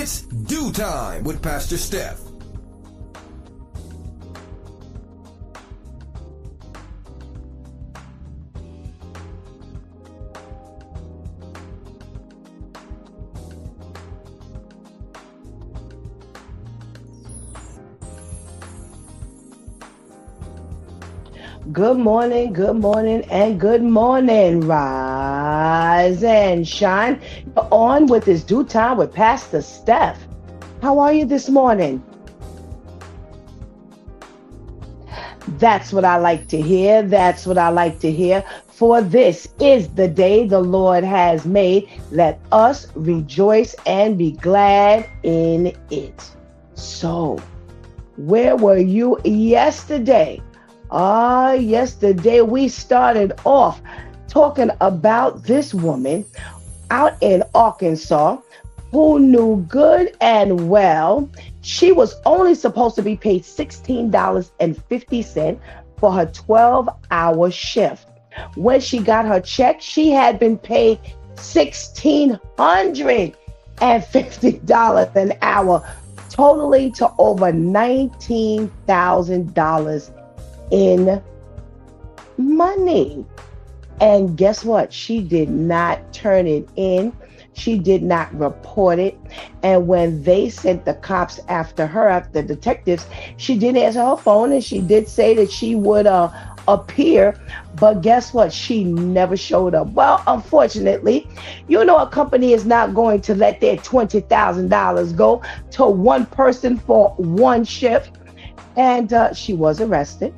It's Do Time with Pastor Steph. Good morning, and good morning. Rise and shine. You're on with this due time with Pastor Steph. How are you this morning? That's what I like to hear. That's what I like to hear. For this is the day the Lord has made. Let us rejoice and be glad in it. So, where were you yesterday? Yesterday we started off talking about this woman out in Arkansas who knew good and well she was only supposed to be paid $16.50 for her 12-hour shift. When she got her check, she had been paid $1,650 an hour, totaling to over $19,000 in money. And guess what? She did not turn it in. She did not report it. And when they sent the cops after her, after the detectives, she did answer her phone, and she did say that she would appear. But guess what? She never showed up. Well, unfortunately, a company is not going to let their $20,000 go to one person for one shift. And she was arrested.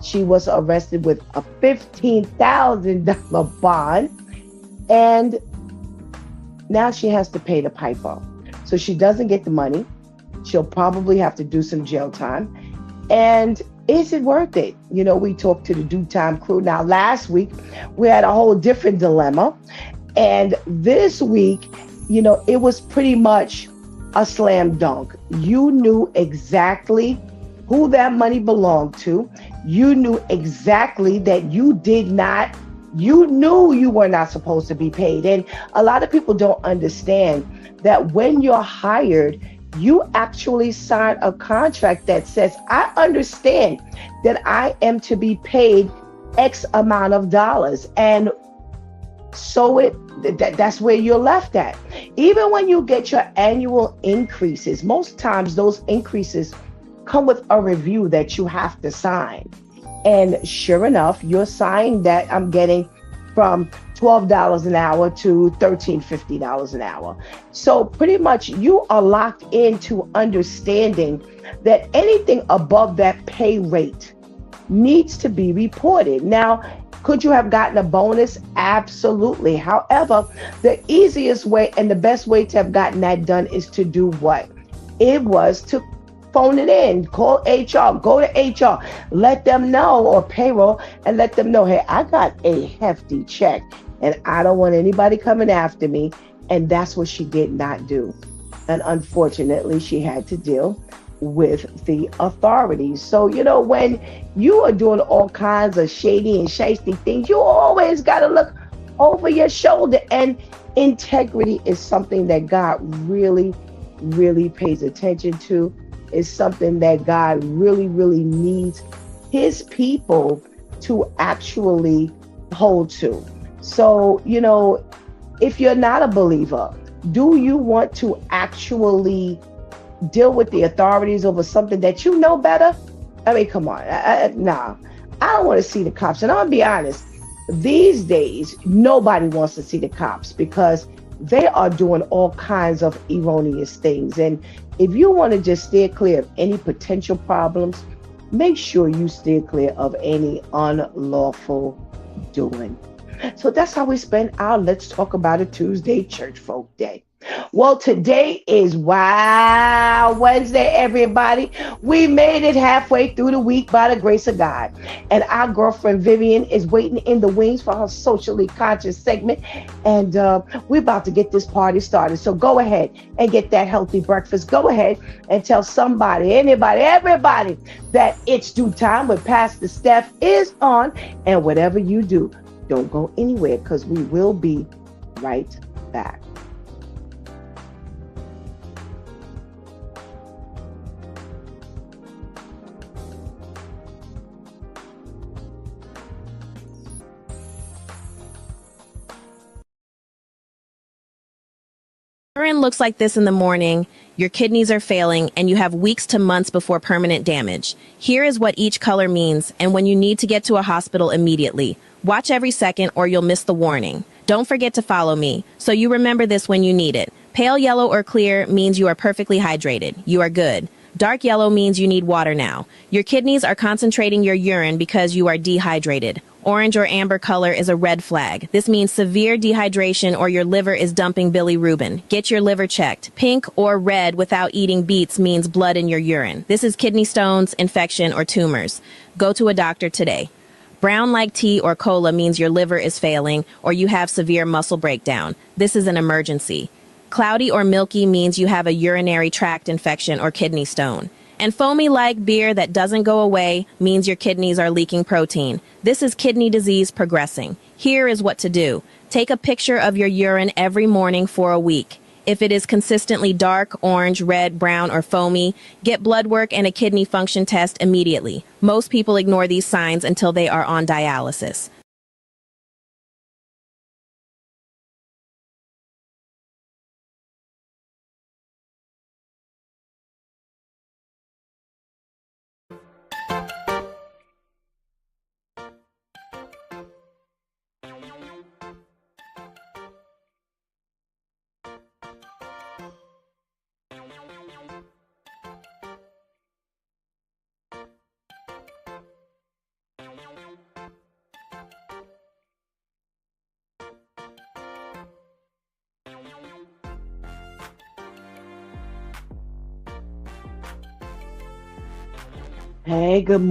She was arrested with a $15,000 bond, and now she has to pay the piper. So she doesn't get the money. She'll probably have to do some jail time. And is it worth it? We talked to the Due Time crew. Now, last week, we had a whole different dilemma. And this week, it was pretty much a slam dunk. You knew exactly who that money belonged to. You knew exactly that you knew you were not supposed to be paid. And a lot of people don't understand that when you're hired, you actually sign a contract that says, I understand that I am to be paid X amount of dollars. And so that's where you're left at. Even when you get your annual increases, most times those increases come with a review that you have to sign. And sure enough, you're signing that I'm getting from $12 an hour to $13.50 an hour. So pretty much you are locked into understanding that anything above that pay rate needs to be reported. Now, could you have gotten a bonus? Absolutely. However, the easiest way and the best way to have gotten that done is to do what? It was to phone it in, call HR, go to HR, let them know, or payroll, and let them know, hey, I got a hefty check and I don't want anybody coming after me. And that's what she did not do. And unfortunately, she had to deal with the authorities. So, when you are doing all kinds of shady and shysty things, you always got to look over your shoulder. And integrity is something that God really, really pays attention to. Is something that God really, really needs his people to actually hold to. So, if you're not a believer, do you want to actually deal with the authorities over something that you know better? I mean, come on. Nah, I don't want to see the cops. And I'm going to be honest, these days, nobody wants to see the cops because they are doing all kinds of erroneous things. And if you want to just steer clear of any potential problems, make sure you steer clear of any unlawful doing. So that's how we spend our Let's Talk About It Tuesday Church Folk Day. Well, today is Wow Wednesday, everybody. We made it halfway through the week by the grace of God. And our girlfriend Vivian is waiting in the wings for her socially conscious segment. And we're about to get this party started. So go ahead and get that healthy breakfast. Go ahead and tell somebody, anybody, everybody that It's Due Time with Pastor Steph is on. And whatever you do, don't go anywhere because we will be right back. Urine looks like this in the morning, your kidneys are failing, and you have weeks to months before permanent damage. Here is what each color means, and when you need to get to a hospital immediately. Watch every second or you'll miss the warning. Don't forget to follow me, so you remember this when you need it. Pale yellow or clear means you are perfectly hydrated. You are good. Dark yellow means you need water now. Your kidneys are concentrating your urine because you are dehydrated. Orange or amber color is a red flag. This means severe dehydration or your liver is dumping bilirubin. Get your liver checked. Pink or red without eating beets means blood in your urine. This is kidney stones, infection, or tumors. Go to a doctor today. Brown like tea or cola means your liver is failing or you have severe muscle breakdown. This is an emergency. Cloudy or milky means you have a urinary tract infection or kidney stone. And foamy like beer that doesn't go away means your kidneys are leaking protein. This is kidney disease progressing. Here is what to do. Take a picture of your urine every morning for a week. If it is consistently dark, orange, red, brown, or foamy, get blood work and a kidney function test immediately. Most people ignore these signs until they are on dialysis. Hey, and good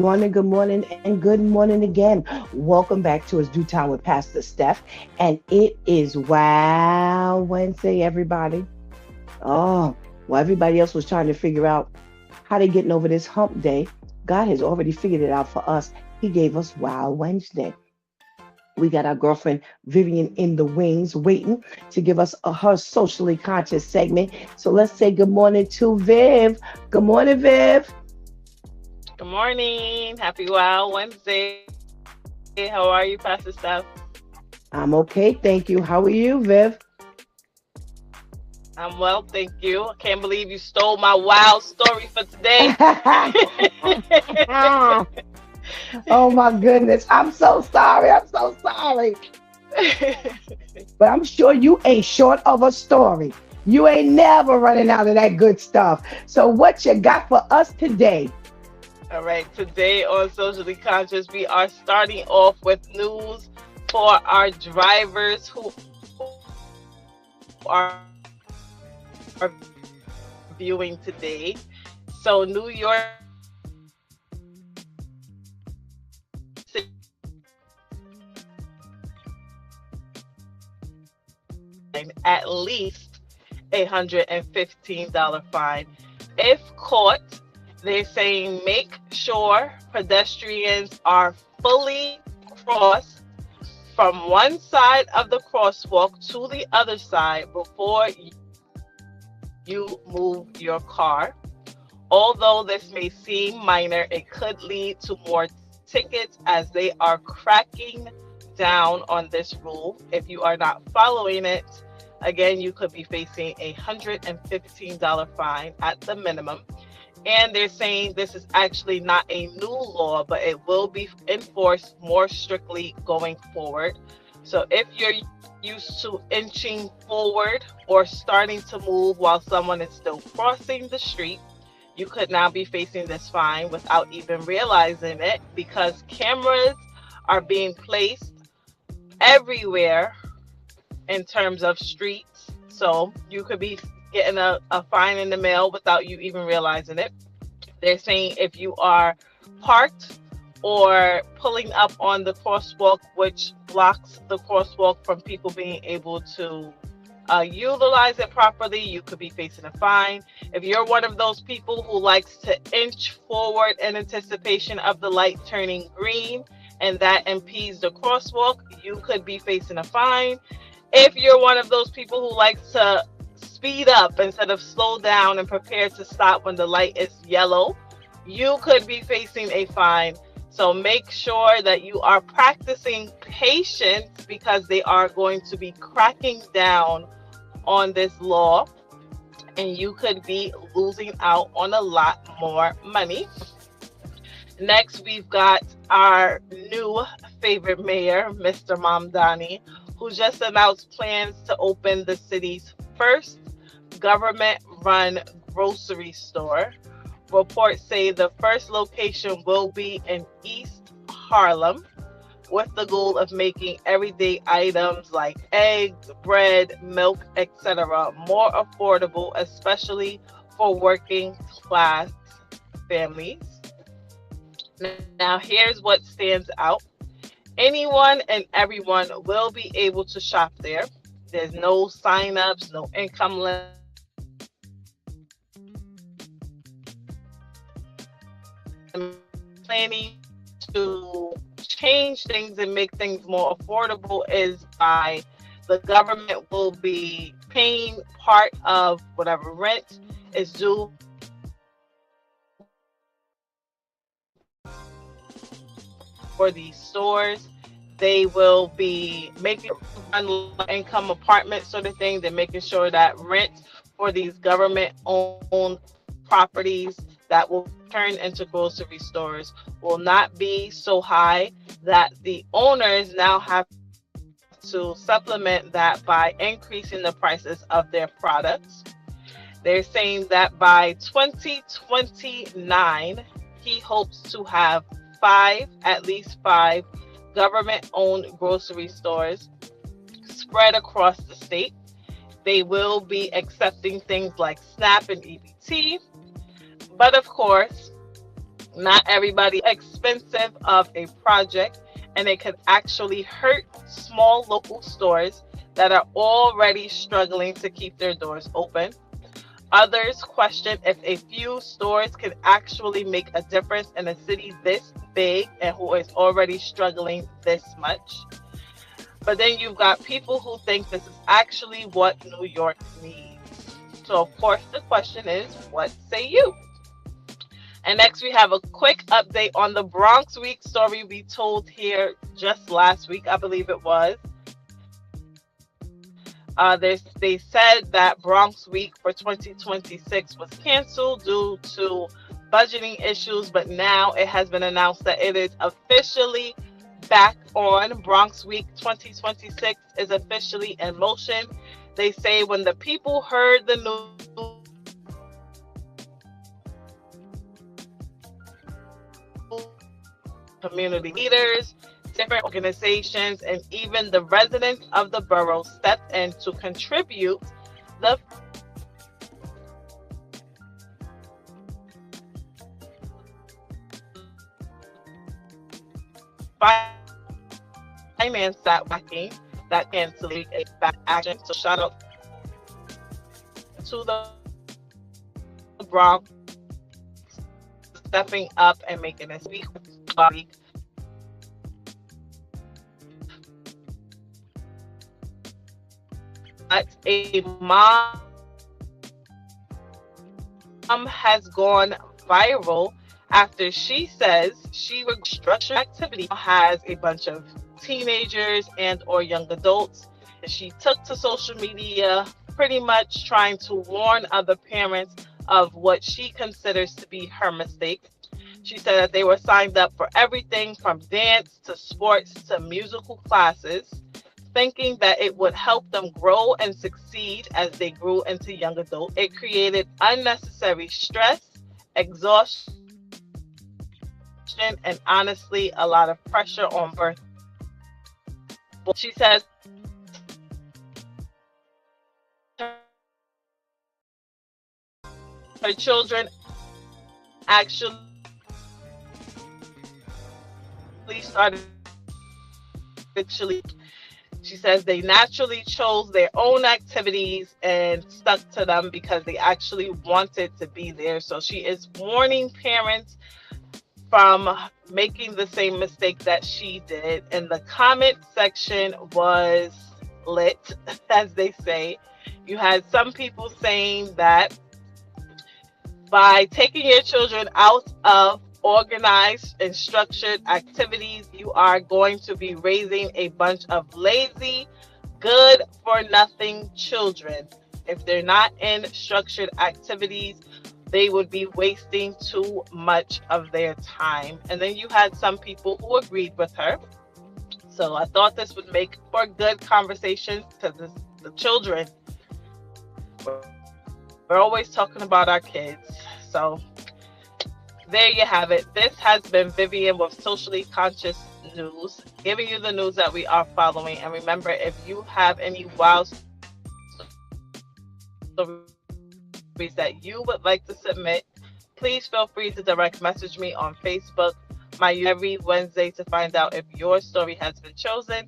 morning again. Welcome back to It's Due Time with Pastor Steph. And it is Wow Wednesday, everybody. Oh, well, everybody else was trying to figure out how they getting over this hump day. God has already figured it out for us. He gave us Wow Wednesday. We got our girlfriend Vivian in the wings waiting to give us her socially conscious segment. So let's say good morning to Viv. Good morning, Viv. Good morning. Happy Wild Wednesday. How are you, Pastor Steph? I'm okay, thank you. How are you, Viv? I'm well, thank you. I can't believe you stole my wild story for today. Oh my goodness. I'm so sorry. I'm so sorry. But I'm sure you ain't short of a story. You ain't never running out of that good stuff. So what you got for us today? All right, today on Socially Conscious, we are starting off with news for our drivers who are viewing today. So, New York City at least $115 fine. If caught, they're saying make sure pedestrians are fully crossed from one side of the crosswalk to the other side before you move your car. Although this may seem minor, it could lead to more tickets as they are cracking down on this rule. If you are not following it, again, you could be facing a $115 fine at the minimum. And they're saying this is actually not a new law, but it will be enforced more strictly going forward. So if you're used to inching forward or starting to move while someone is still crossing the street, you could now be facing this fine without even realizing it, because cameras are being placed everywhere in terms of streets. So you could be getting a fine in the mail without you even realizing it. They're saying if you are parked or pulling up on the crosswalk, which blocks the crosswalk from people being able to utilize it properly, you could be facing a fine. If you're one of those people who likes to inch forward in anticipation of the light turning green and that impedes the crosswalk, you could be facing a fine. If you're one of those people who likes to speed up instead of slow down and prepare to stop when the light is yellow, you could be facing a fine. So make sure that you are practicing patience, because they are going to be cracking down on this law, and you could be losing out on a lot more money. Next, we've got our new favorite mayor, Mr. Mamdani, who just announced plans to open the city's first government-run grocery store. Reports say the first location will be in East Harlem, with the goal of making everyday items like eggs, bread, milk, etc. more affordable, especially for working class families. Now, here's what stands out. Anyone and everyone will be able to shop there. There's no sign-ups, no income limit. Planning to change things and make things more affordable is by the government will be paying part of whatever rent is due for these stores. They will be making low income apartment sort of thing. They're making sure that rent for these government owned properties that will turn into grocery stores will not be so high that the owners now have to supplement that by increasing the prices of their products. They're saying that by 2029, he hopes to have at least five government-owned grocery stores spread across the state. They will be accepting things like SNAP and EBT, but of course, not everybody expensive of a project, and it could actually hurt small local stores that are already struggling to keep their doors open. Others question if a few stores can actually make a difference in a city this big and who is already struggling this much. But then you've got people who think this is actually what New York needs. So of course the question is, what say you? And next we have a quick update on the Bronx Week story we told here just last week, I believe it was. They said that Bronx Week for 2026 was canceled due to budgeting issues, but now it has been announced that it is officially back on. Bronx Week 2026 is officially in motion. They say when the people heard the news, community leaders, different organizations, and even the residents of the borough stepped in to contribute the finance that backing that can lead a back action. So shout out to the Bronx stepping up and making this week. But a mom has gone viral after she says she structured activity has a bunch of teenagers and or young adults, and she took to social media pretty much trying to warn other parents of what she considers to be her mistake. She said that they were signed up for everything from dance to sports to musical classes, thinking that it would help them grow and succeed as they grew into young adults. It created unnecessary stress, exhaustion, and honestly, a lot of pressure on birth. She says her children actually started she says they naturally chose their own activities and stuck to them because they actually wanted to be there. So she is warning parents from making the same mistake that she did. And the comment section was lit, as they say. You had some people saying that by taking your children out of organized and structured activities, you are going to be raising a bunch of lazy, good for nothing children. If they're not in structured activities, they would be wasting too much of their time. And then you had some people who agreed with her. So I thought this would make for good conversations because the children, we're always talking about our kids. So there you have it. This has been Vivian with Socially Conscious News, giving you the news that we are following. And remember, if you have any wild stories that you would like to submit, please feel free to direct message me on Facebook. My every Wednesday to find out if your story has been chosen.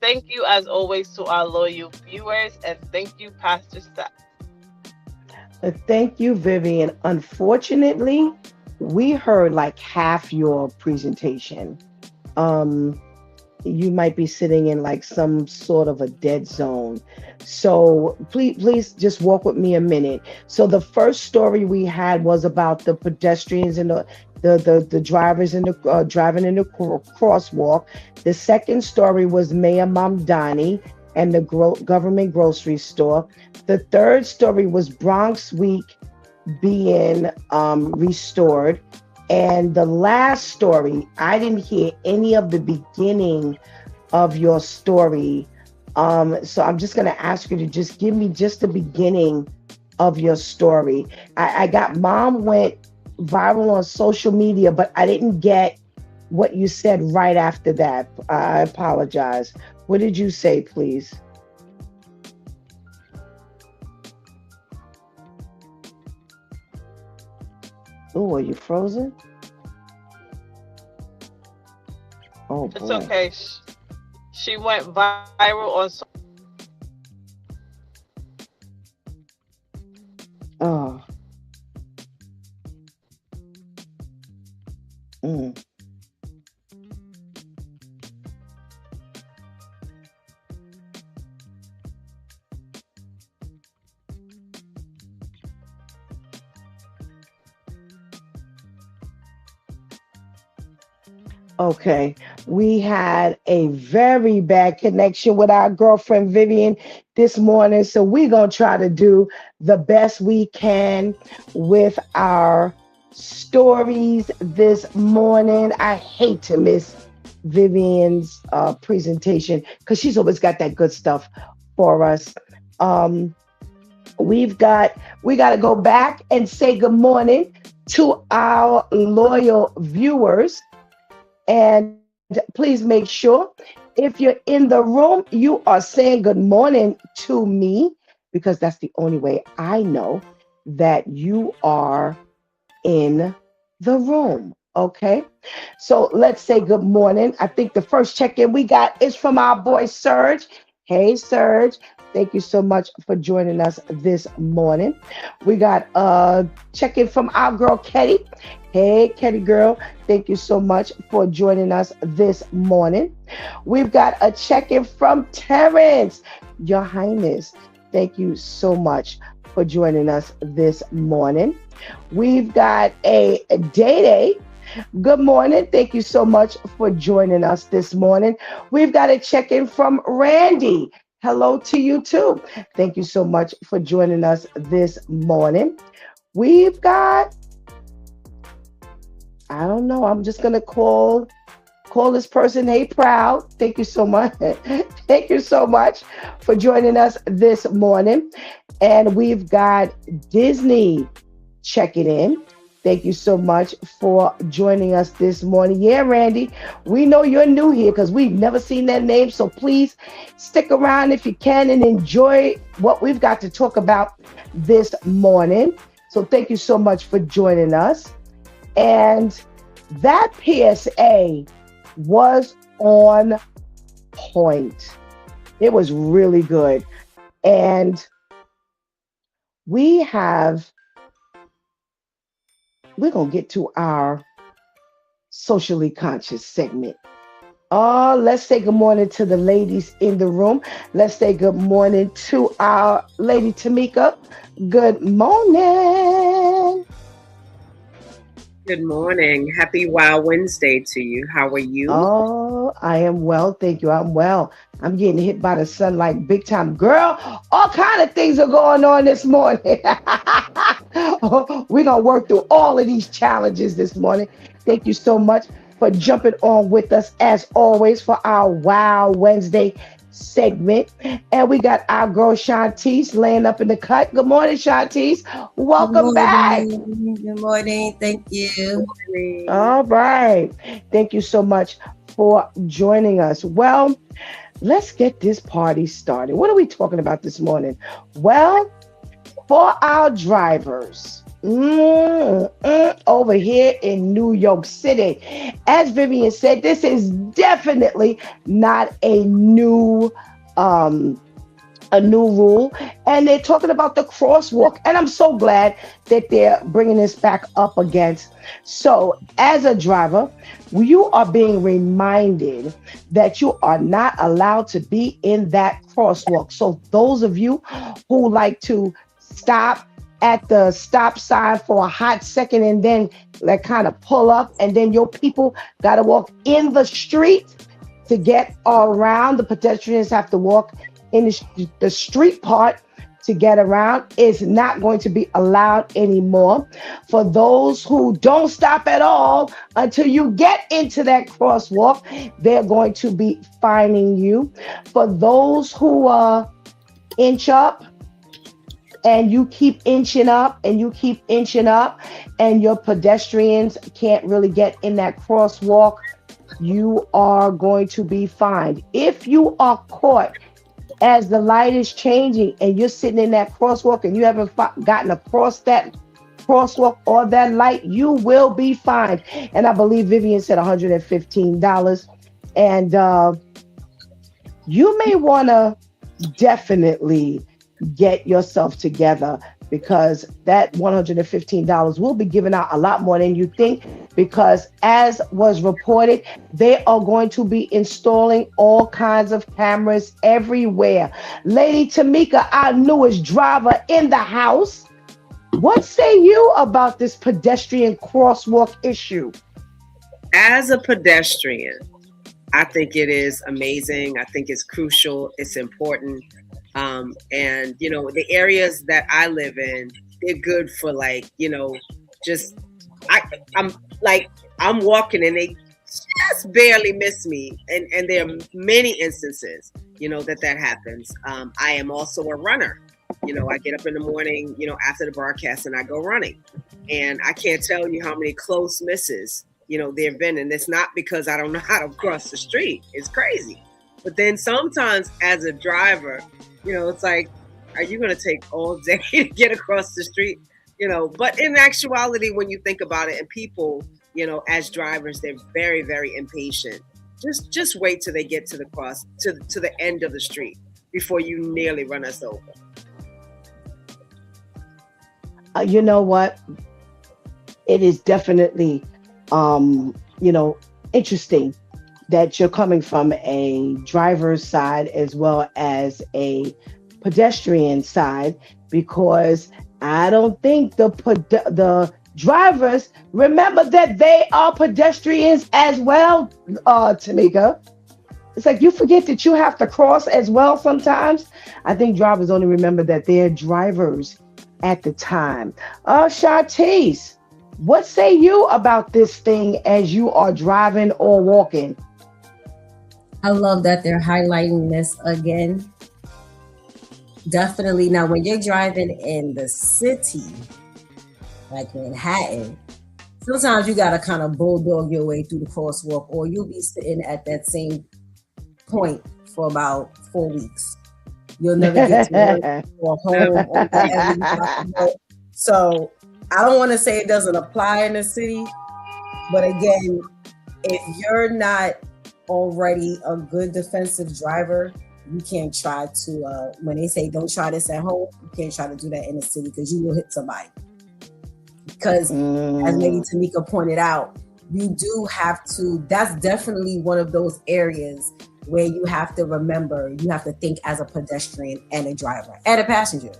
Thank you, as always, to our loyal viewers, and thank you, Pastor Steph. Thank you, Vivian. Unfortunately, we heard like half your presentation. You might be sitting in like some sort of a dead zone. So please just walk with me a minute. So the first story we had was about the pedestrians and the drivers in the driving in the crosswalk. The second story was Mayor Mamdani and the government grocery store. The third story was Bronx Week being restored. And the last story, I didn't hear any of the beginning of your story. So I'm just going to ask you to just give me just the beginning of your story. I got Mom went viral on social media, but I didn't get what you said right after that. I apologize. What did you say, please? Oh, are you frozen? Oh, boy. It's okay. She went viral on. Oh. Mm. Okay, we had a very bad connection with our girlfriend Vivian this morning, so we're going to try to do the best we can with our stories this morning. I hate to miss Vivian's presentation because she's always got that good stuff for us. We got to go back and say good morning to our loyal viewers. And please make sure if you're in the room, you are saying good morning to me, because that's the only way I know that you are in the room. Okay, so let's say good morning. I think the first check-in we got is from our boy Serge. Hey Serge, thank you so much for joining us this morning. We got a check-in from our girl Ketty. Hey Ketty girl, thank you so much for joining us this morning. We've got a check-in from Terrence. Your Highness, thank you so much for joining us this morning. We've got a Day. Good morning. Thank you so much for joining us this morning. We've got a check-in from Randy. Hello to you too. Thank you so much for joining us this morning. We've got, I don't know, I'm just going to call this person, hey Proud. Thank you so much. Thank you so much for joining us this morning. And we've got Disney checking in. Thank you so much for joining us this morning. Yeah, Randy, we know you're new here because we've never seen that name. So please stick around if you can and enjoy what we've got to talk about this morning. So thank you so much for joining us. And that PSA was on point. It was really good. And we're going to get to our socially conscious segment. Let's say good morning to the ladies in the room. Let's say good morning to our lady Tamika. Good morning. Good morning. Happy Wild Wednesday to you. How are you? Oh, I am well, thank you. I'm well. I'm getting hit by the sun like big time. Girl, all kind of things are going on this morning. We're gonna work through all of these challenges this morning. Thank you so much for jumping on with us as always for our Wow Wednesday segment. And we got our girl Shantice laying up in the cut. Good morning, Shantice. Good Welcome back. morning. Good morning. Thank you. All right. Thank you so much for joining us. Well, let's get this party started. What are we talking about this morning? Well, for our drivers over here in New York City, as Vivian said, this is definitely not um, a new rule, and they're talking about the crosswalk, and I'm so glad that they're bringing this back up against. So as a driver, you are being reminded that you are not allowed to be in that crosswalk. So those of you who like to stop at the stop sign for a hot second and then like kind of pull up, and then your people got to walk in the street to get around, the pedestrians have to walk in the street part to get around, is not going to be allowed anymore. For those who don't stop at all until you get into that crosswalk, they're going to be fining you. For those who inch up and you keep inching up and you keep inching up and your pedestrians can't really get in that crosswalk, you are going to be fined. If you are caught as the light is changing and you're sitting in that crosswalk and you haven't gotten across that crosswalk or that light, you will be fined. And I believe Vivian said $115. And you may want to definitely get yourself together, because that $115 will be given out a lot more than you think, because as was reported, they are going to be installing all kinds of cameras everywhere. Lady Tamika, our newest driver in the house, what say you about this pedestrian crosswalk issue? As a pedestrian, I think it is amazing. I think it's crucial. It's important. And, the areas that I live in, they're good for I'm walking and they just barely miss me. And there are many instances, that happens. I am also a runner. I get up in the morning, after the broadcast and I go running. And I can't tell you how many close misses, there have been. And it's not because I don't know how to cross the street. It's crazy. But then sometimes as a driver, it's like, are you going to take all day to get across the street? But in actuality, when you think about it, and people, as drivers, they're very, very impatient. Just wait till they get to the end of the street before you nearly run us over. You know what? It is definitely, interesting that you're coming from a driver's side as well as a pedestrian side, because I don't think the drivers remember that they are pedestrians as well, Tamika. It's like you forget that you have to cross as well sometimes. I think drivers only remember that they're drivers at the time. Shantice, what say you about this thing as you are driving or walking? I love that they're highlighting this again. Definitely. Now, when you're driving in the city, like Manhattan, sometimes you got to kind of bulldog your way through the crosswalk, or you'll be sitting at that same point for about 4 weeks. You'll never get to work or home or whatever you have to go. So I don't want to say it doesn't apply in the city, but again, if you're not already a good defensive driver, you can't try to, when they say don't try this at home, you can't try to do that in the city, because you will hit somebody. Because as Lady Tamika pointed out, you do have to, that's definitely one of those areas where you have to remember, you have to think as a pedestrian and a driver and a passenger.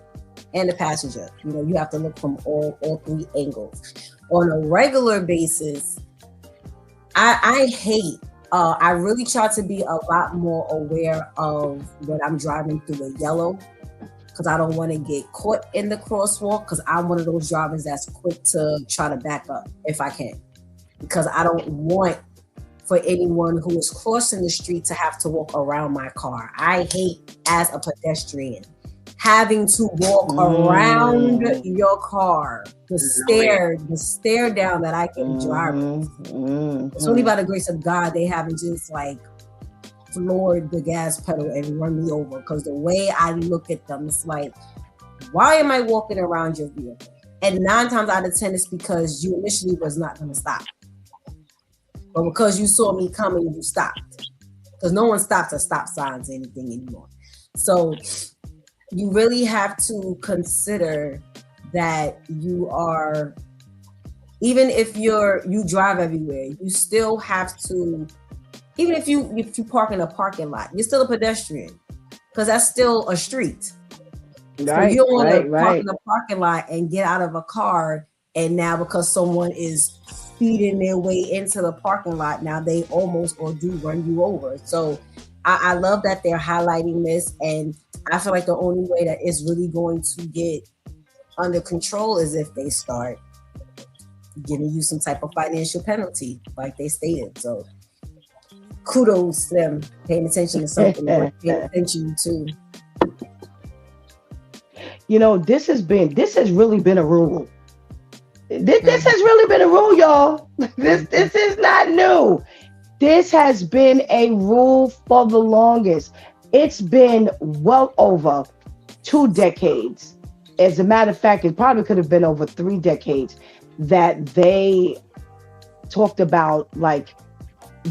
You have to look from all three angles. on a regular basis, I hate. I really try to be a lot more aware of when I'm driving through a yellow, because I don't want to get caught in the crosswalk, because I'm one of those drivers that's quick to try to back up if I can, because I don't want for anyone who is crossing the street to have to walk around my car. I hate, as a pedestrian, having to walk around your car, the stare down that I can drive. It's only by the grace of God they haven't just like floored the gas pedal and run me over, because the way I look at them, it's like, why am I walking around your vehicle? And 9 times out of 10, it's because you initially was not going to stop, but because you saw me coming, you stopped. Because no one stops at stop signs or anything anymore. So you really have to consider that you are, even if you drive everywhere, you still have to, even if you park in a parking lot, you're still a pedestrian, because that's still a street. Right, so you don't want to right. park in a parking lot and get out of a car, and now because someone is speeding their way into the parking lot, now they almost or do run you over. So I love that they're highlighting this, and I feel like the only way that it's really going to get under control is if they start giving you some type of financial penalty, like they stated. So kudos to them paying attention to something worth paying attention to. You know, this has really been a rule. This has really been a rule, y'all. This is not new. This has been a rule for the longest. It's been well over 2 decades. As a matter of fact, it probably could have been over 3 decades that they talked about like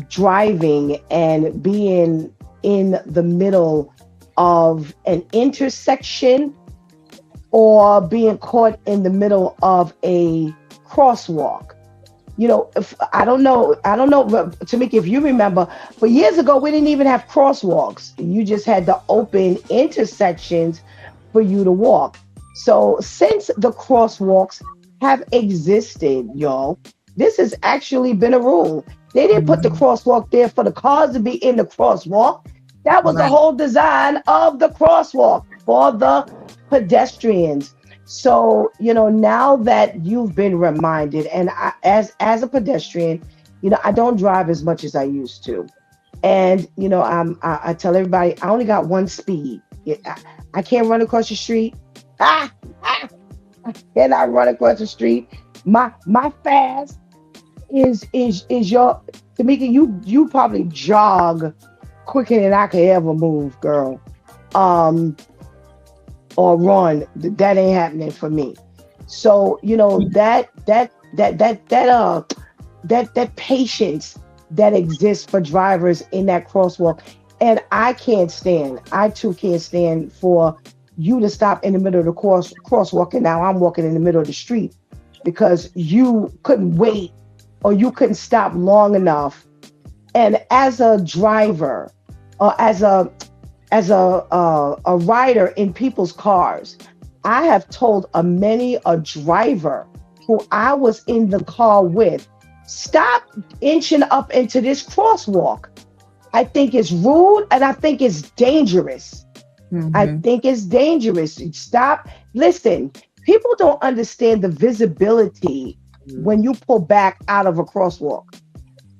driving and being in the middle of an intersection or being caught in the middle of a crosswalk. You know, I don't know, Tamika, if you remember, but years ago, we didn't even have crosswalks. You just had the open intersections for you to walk. So since the crosswalks have existed, y'all, this has actually been a rule. They didn't put the crosswalk there for the cars to be in the crosswalk. That was the whole design of the crosswalk, for the pedestrians. So, you know, now that you've been reminded, and as a pedestrian, you know, I don't drive as much as I used to. And, you know, I tell everybody, I only got one speed. I can't run across the street. I cannot run across the street. My fast is your, Tamika, you probably jog quicker than I could ever move, girl. Or run. That ain't happening for me. So, you know, that patience that exists for drivers in that crosswalk. And I too can't stand for you to stop in the middle of the crosswalk, and now I'm walking in the middle of the street because you couldn't wait or you couldn't stop long enough. And as a driver, or as a rider in people's cars, I have told many a driver who I was in the car with, stop inching up into this crosswalk. I think it's rude and I think it's dangerous. I think it's dangerous. Stop. Listen, people don't understand the visibility when you pull back out of a crosswalk.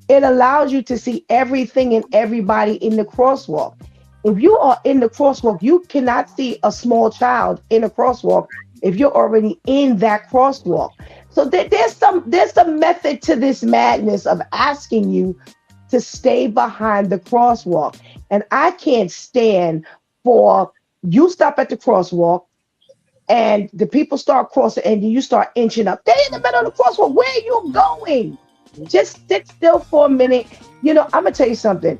It allows you to see everything and everybody in the crosswalk. If you are in the crosswalk, you cannot see a small child in a crosswalk if you're already in that crosswalk. So there's some method to this madness of asking you to stay behind the crosswalk. And I can't stand for you stop at the crosswalk and the people start crossing and you start inching up. They're in the middle of the crosswalk. Where are you going? Just sit still for a minute. You know, I'm going to tell you something.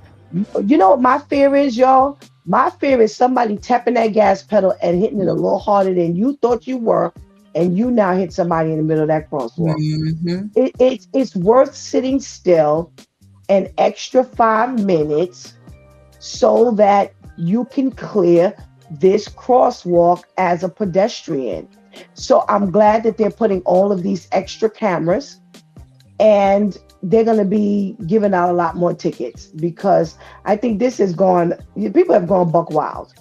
You know what my fear is, y'all? My fear is somebody tapping that gas pedal and hitting it a little harder than you thought you were, and you now hit somebody in the middle of that crosswalk. It's worth sitting still an extra 5 minutes so that you can clear this crosswalk as a pedestrian. So I'm glad that they're putting all of these extra cameras, and they're going to be giving out a lot more tickets, because I think this has gone, people have gone buck wild.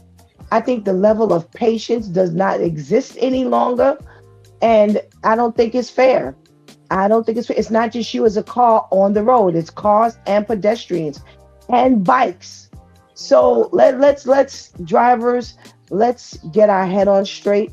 I think the level of patience does not exist any longer. And I don't think it's fair. I don't think it's fair. It's not just you as a car on the road, it's cars and pedestrians and bikes. So let's drivers, let's get our head on straight.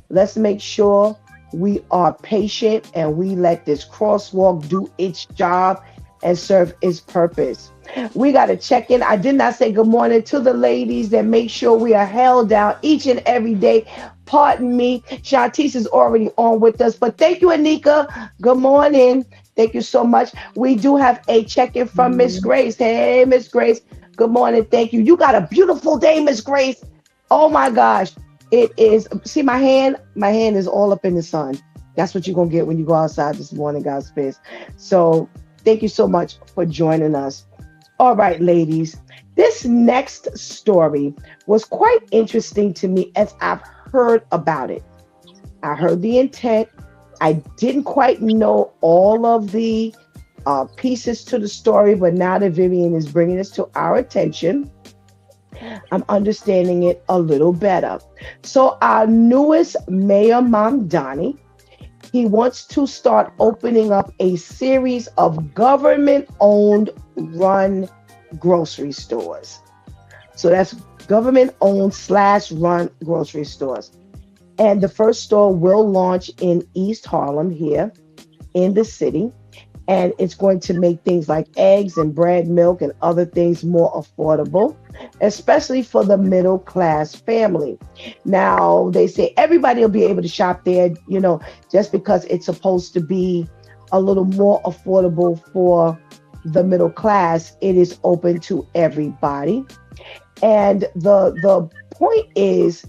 Let's make sure we are patient and we let this crosswalk do its job and serve its purpose. We got to check in. I did not say good morning to the ladies that make sure we are held down each and every day. Pardon me. Shantice is already on with us, but thank you, Anika. Good morning. Thank you so much. We do have a check-in from Miss Grace. Hey, Miss Grace. Good morning. Thank you. You got a beautiful day, Miss Grace. Oh my gosh. It is. See my hand? My hand is all up in the sun. That's what you're going to get when you go outside this morning, God's space. So thank you so much for joining us. All right, ladies. This next story was quite interesting to me as I've heard about it. I heard the intent. I didn't quite know all of the pieces to the story, but now that Vivian is bringing this to our attention, I'm understanding it a little better. So our newest mayor, Mamdani, he wants to start opening up a series of government-owned run grocery stores. So that's government-owned / run grocery stores. And the first store will launch in East Harlem here in the city. And it's going to make things like eggs and bread, milk, and other things more affordable, especially for the middle class family. Now, they say everybody will be able to shop there, just because it's supposed to be a little more affordable for the middle class. It is open to everybody. And the point is,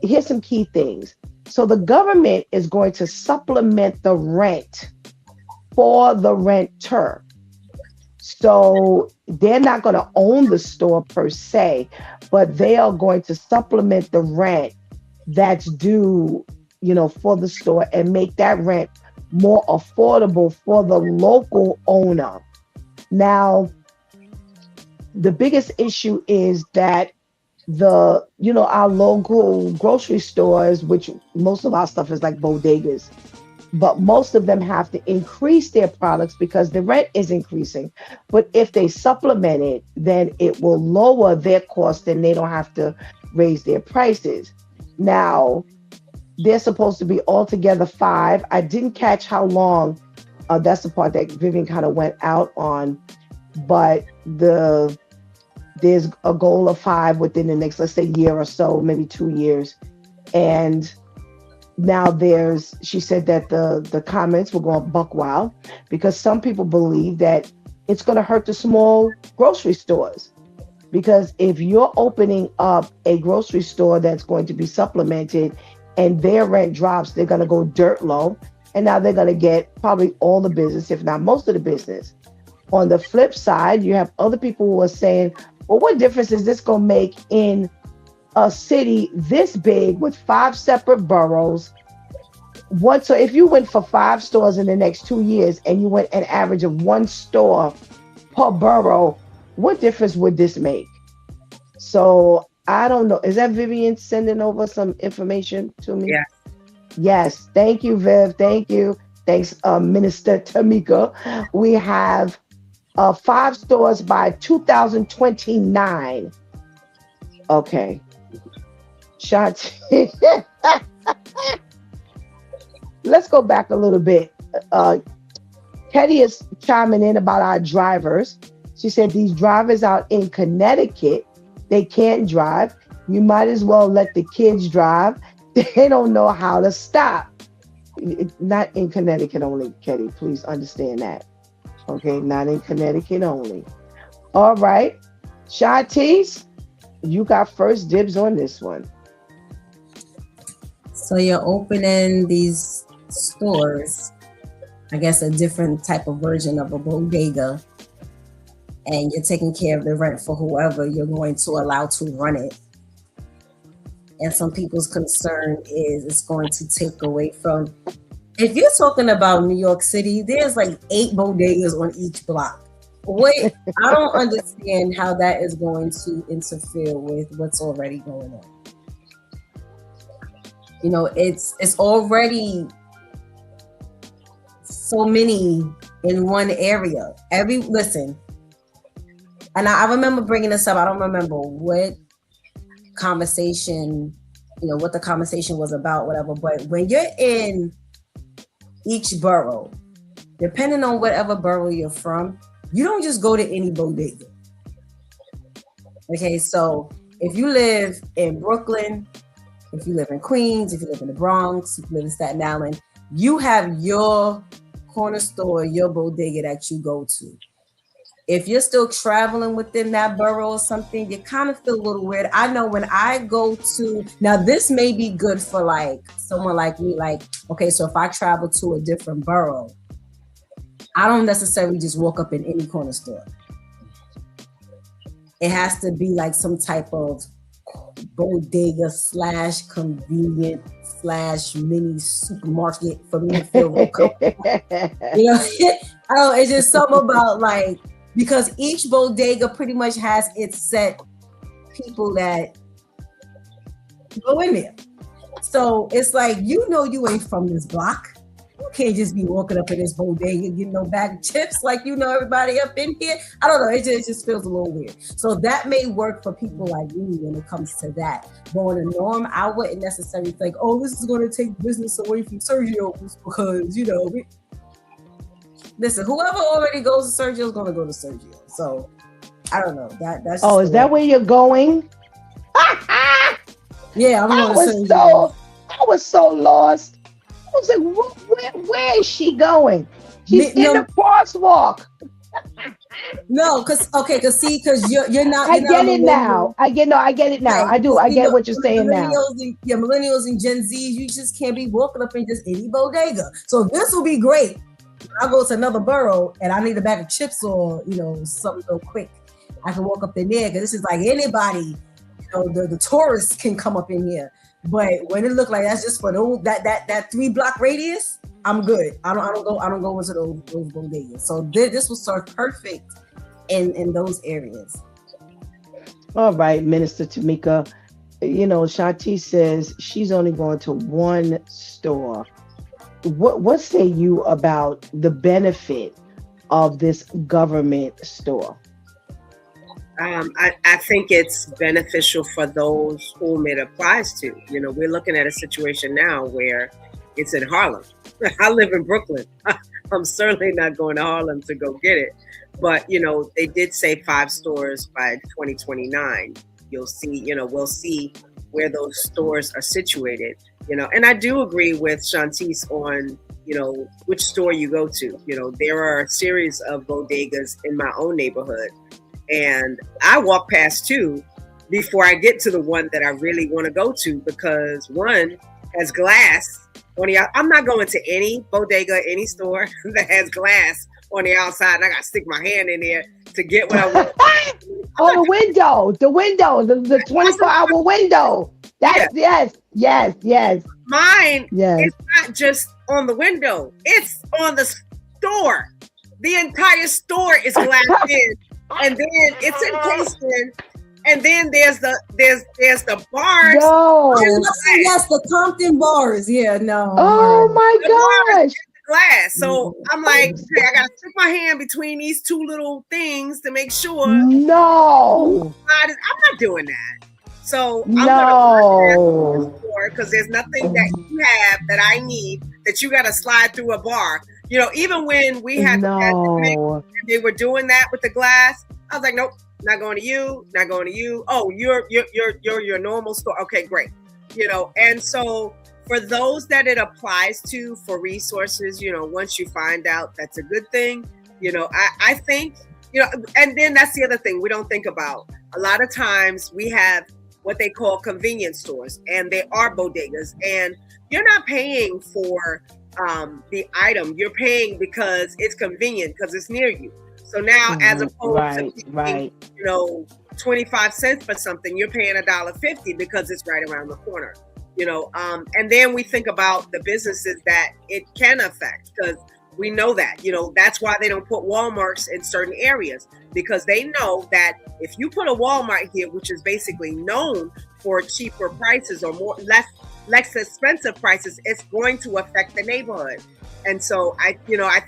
here's some key things. So the government is going to supplement the rent for the renter. So they're not going to own the store per se, but they are going to supplement the rent that's due, for the store, and make that rent more affordable for the local owner. Now, the biggest issue is that our local grocery stores, which most of our stuff is like bodegas, but most of them have to increase their products because the rent is increasing. But if they supplement it, then it will lower their cost and they don't have to raise their prices. Now, they're supposed to be altogether 5. I didn't catch how long. That's the part that Vivian kind of went out on. But there's a goal of 5 within the next, let's say, year or so, maybe 2 years. And now she said that the comments were going buck wild because some people believe that it's going to hurt the small grocery stores. Because if you're opening up a grocery store that's going to be supplemented and their rent drops, they're going to go dirt low. And now they're going to get probably all the business, if not most of the business. On the flip side, you have other people who are saying, well, what difference is this going to make in a city this big with 5 separate boroughs? So if you went for 5 stores in the next 2 years and you went an average of 1 store per borough, what difference would this make? So I don't know. Is that Vivian sending over some information to me? Yeah. Yes. Thank you, Viv. Thank you. Thanks, Minister Tamika. We have 5 stores by 2029. Okay. Shanti. Let's go back a little bit. Teddy is chiming in about our drivers. She said these drivers out in Connecticut, they can't drive. You might as well let the kids drive. They don't know how to stop. Not in Connecticut only, Teddy. Please understand that. Okay, not in Connecticut only. All right. Shantice, you got first dibs on this one. So you're opening these stores, I guess a different type of version of a bodega, and you're taking care of the rent for whoever you're going to allow to run it. And some people's concern is it's going to take away from, if you're talking about New York City, there's like 8 bodegas on each block. Wait, I don't understand how that is going to interfere with what's already going on. You know, it's already so many in one area. Listen, and I remember bringing this up. I don't remember what conversation, what the conversation was about, whatever. But when you're in each borough, depending on whatever borough you're from, you don't just go to any bodega. Okay, so if you live in Brooklyn, if you live in Queens, if you live in the Bronx, if you live in Staten Island, you have your corner store, your bodega that you go to. If you're still traveling within that borough or something, you kind of feel a little weird. I know when I go to, now this may be good for like someone like me, like, okay, so if I travel to a different borough, I don't necessarily just walk up in any corner store. It has to be like some type of bodega / convenient / mini supermarket for me to feel real comfortable. It's just something about like, because each bodega pretty much has its set people that go in there. So it's like, you ain't from this block. You can't just be walking up in this bodega and getting no bag of chips like everybody up in here. I don't know. It just feels a little weird. So that may work for people like me when it comes to that. But on a norm, I wouldn't necessarily think, oh, this is going to take business away from Sergio's because, listen, whoever already goes to Sergio is going to go to Sergio. So I don't know. That's. Oh, is that where you're going? Yeah, I'm going to Sergio. I was so lost. I was like, where is she going? She's in the crosswalk. No, because you're not. I get it now. I get it now. Right. I do. I get what you're saying now. Millennials and Gen Z, you just can't be walking up in just any bodega. So this will be great. I go to another borough and I need a bag of chips or something real quick. I can walk up in there because this is like anybody. The tourists can come up in here. But when it look like that's just for those that 3-block radius, I'm good. I don't go into those bodegas. So this will serve perfect in those areas. All right, Minister Tamika. Shanti says she's only going to one store. What say you about the benefit of this government store? I think it's beneficial for those whom it applies to. We're looking at a situation now where it's in Harlem. I live in Brooklyn. I'm certainly not going to Harlem to go get it. But, they did say 5 stores by 2029. You'll see, we'll see where those stores are situated. And I do agree with Shantice on, which store you go to. There are a series of bodegas in my own neighborhood. And I walk past 2 before I get to the one that I really want to go to, because one has glass on the out. I'm not going to any bodega, any store that has glass on the outside. And I got to stick my hand in there to get what I want. Oh, the window, the 24-hour window. That's yes. Mine is not just on the window. It's on the store. The entire store is glassed in. And then it's encased in, and then there's the bars. No. Yes, the Compton bars. Yeah, no. Oh my gosh. Glass. So I'm like, okay, I gotta stick my hand between these 2 little things to make sure. No. I'm not doing that. So I'm gonna because there's nothing that you have that I need that you gotta slide through a bar. Even when we had they were doing that with the glass, I was like, nope, not going to you. Oh, you're your normal store. Okay, great. And so for those that it applies to for resources, once you find out, that's a good thing. I think, and then that's the other thing we don't think about. A lot of times we have what they call convenience stores, and they are bodegas, and you're not paying for the item. You're paying because it's convenient, because it's near you. So now, as opposed to paying, 25 cents for something, you're paying $1.50 because it's right around the corner. And then we think about the businesses that it can affect, because we know that, that's why they don't put Walmarts in certain areas, because they know that if you put a Walmart here, which is basically known for cheaper prices or less expensive prices, it's going to affect the neighborhood. And so I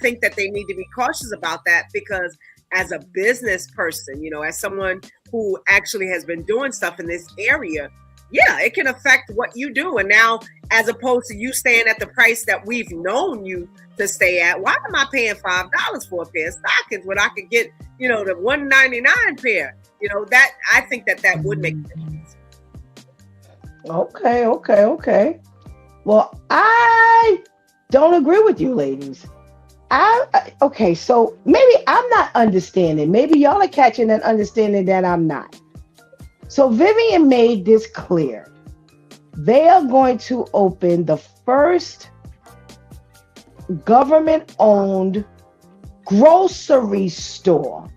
think that they need to be cautious about that, because as a business person, as someone who actually has been doing stuff in this area, yeah, it can affect what you do. And now, as opposed to you staying at the price that we've known you to stay at, why am I paying $5 for a pair of stockings when I could get, the $1.99 pair? That I think that would make a difference. Okay. Well, I don't agree with you, ladies. Okay, so maybe I'm not understanding. Maybe y'all are catching and understanding that I'm not. So Vivian made this clear. They are going to open the first government-owned grocery store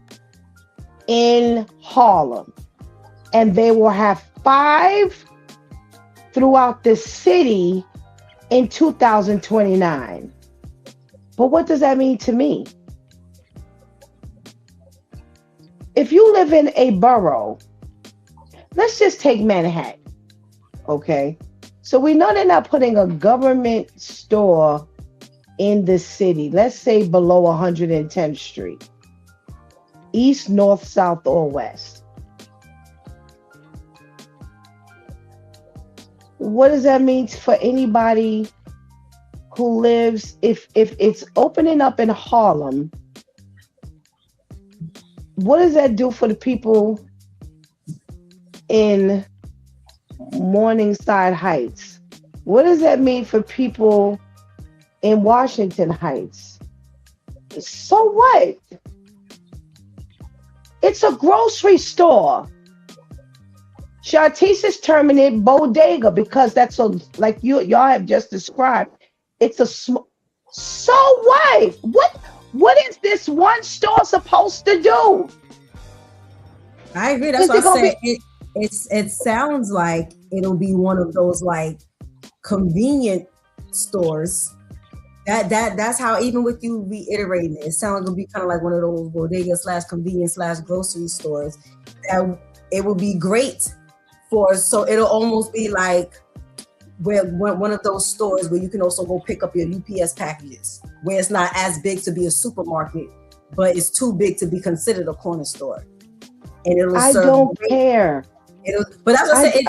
in Harlem. And they will have 5 throughout the city in 2029. But what does that mean to me? If you live in a borough, let's just take Manhattan, okay? So we know they're not putting a government store in the city, let's say below 110th Street, east, north, south, or west. What does that mean for anybody who lives, if it's opening up in Harlem? What does that do for the people in Morningside Heights? What does that mean for people in Washington Heights? So what? It's a grocery store. Shartice is terming it bodega because that's like y'all have just described. It's so what? What is this one store supposed to do? I agree. That's what I said. It sounds like it'll be one of those like convenient stores. That's how, even with you reiterating it sounds like it'll be kind of like one of those bodega / convenience / grocery stores. That it would be great for. So it'll almost be like where one of those stores where you can also go pick up your UPS packages, where it's not as big to be a supermarket, but it's too big to be considered a corner store. And it'll I serve don't care. But that's what I said.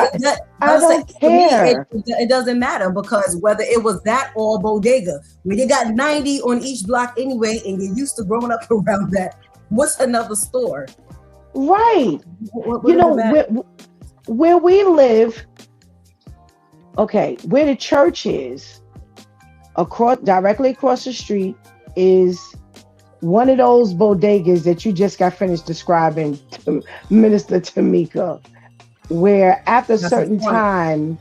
I don't care. It doesn't matter, because whether it was that or bodega, when you got 90 on each block anyway, and you're used to growing up around that, what's another store? Right. Where we live, okay, where the church is, directly across the street is one of those bodegas that you just got finished describing to Minister Tamika, where after a certain time,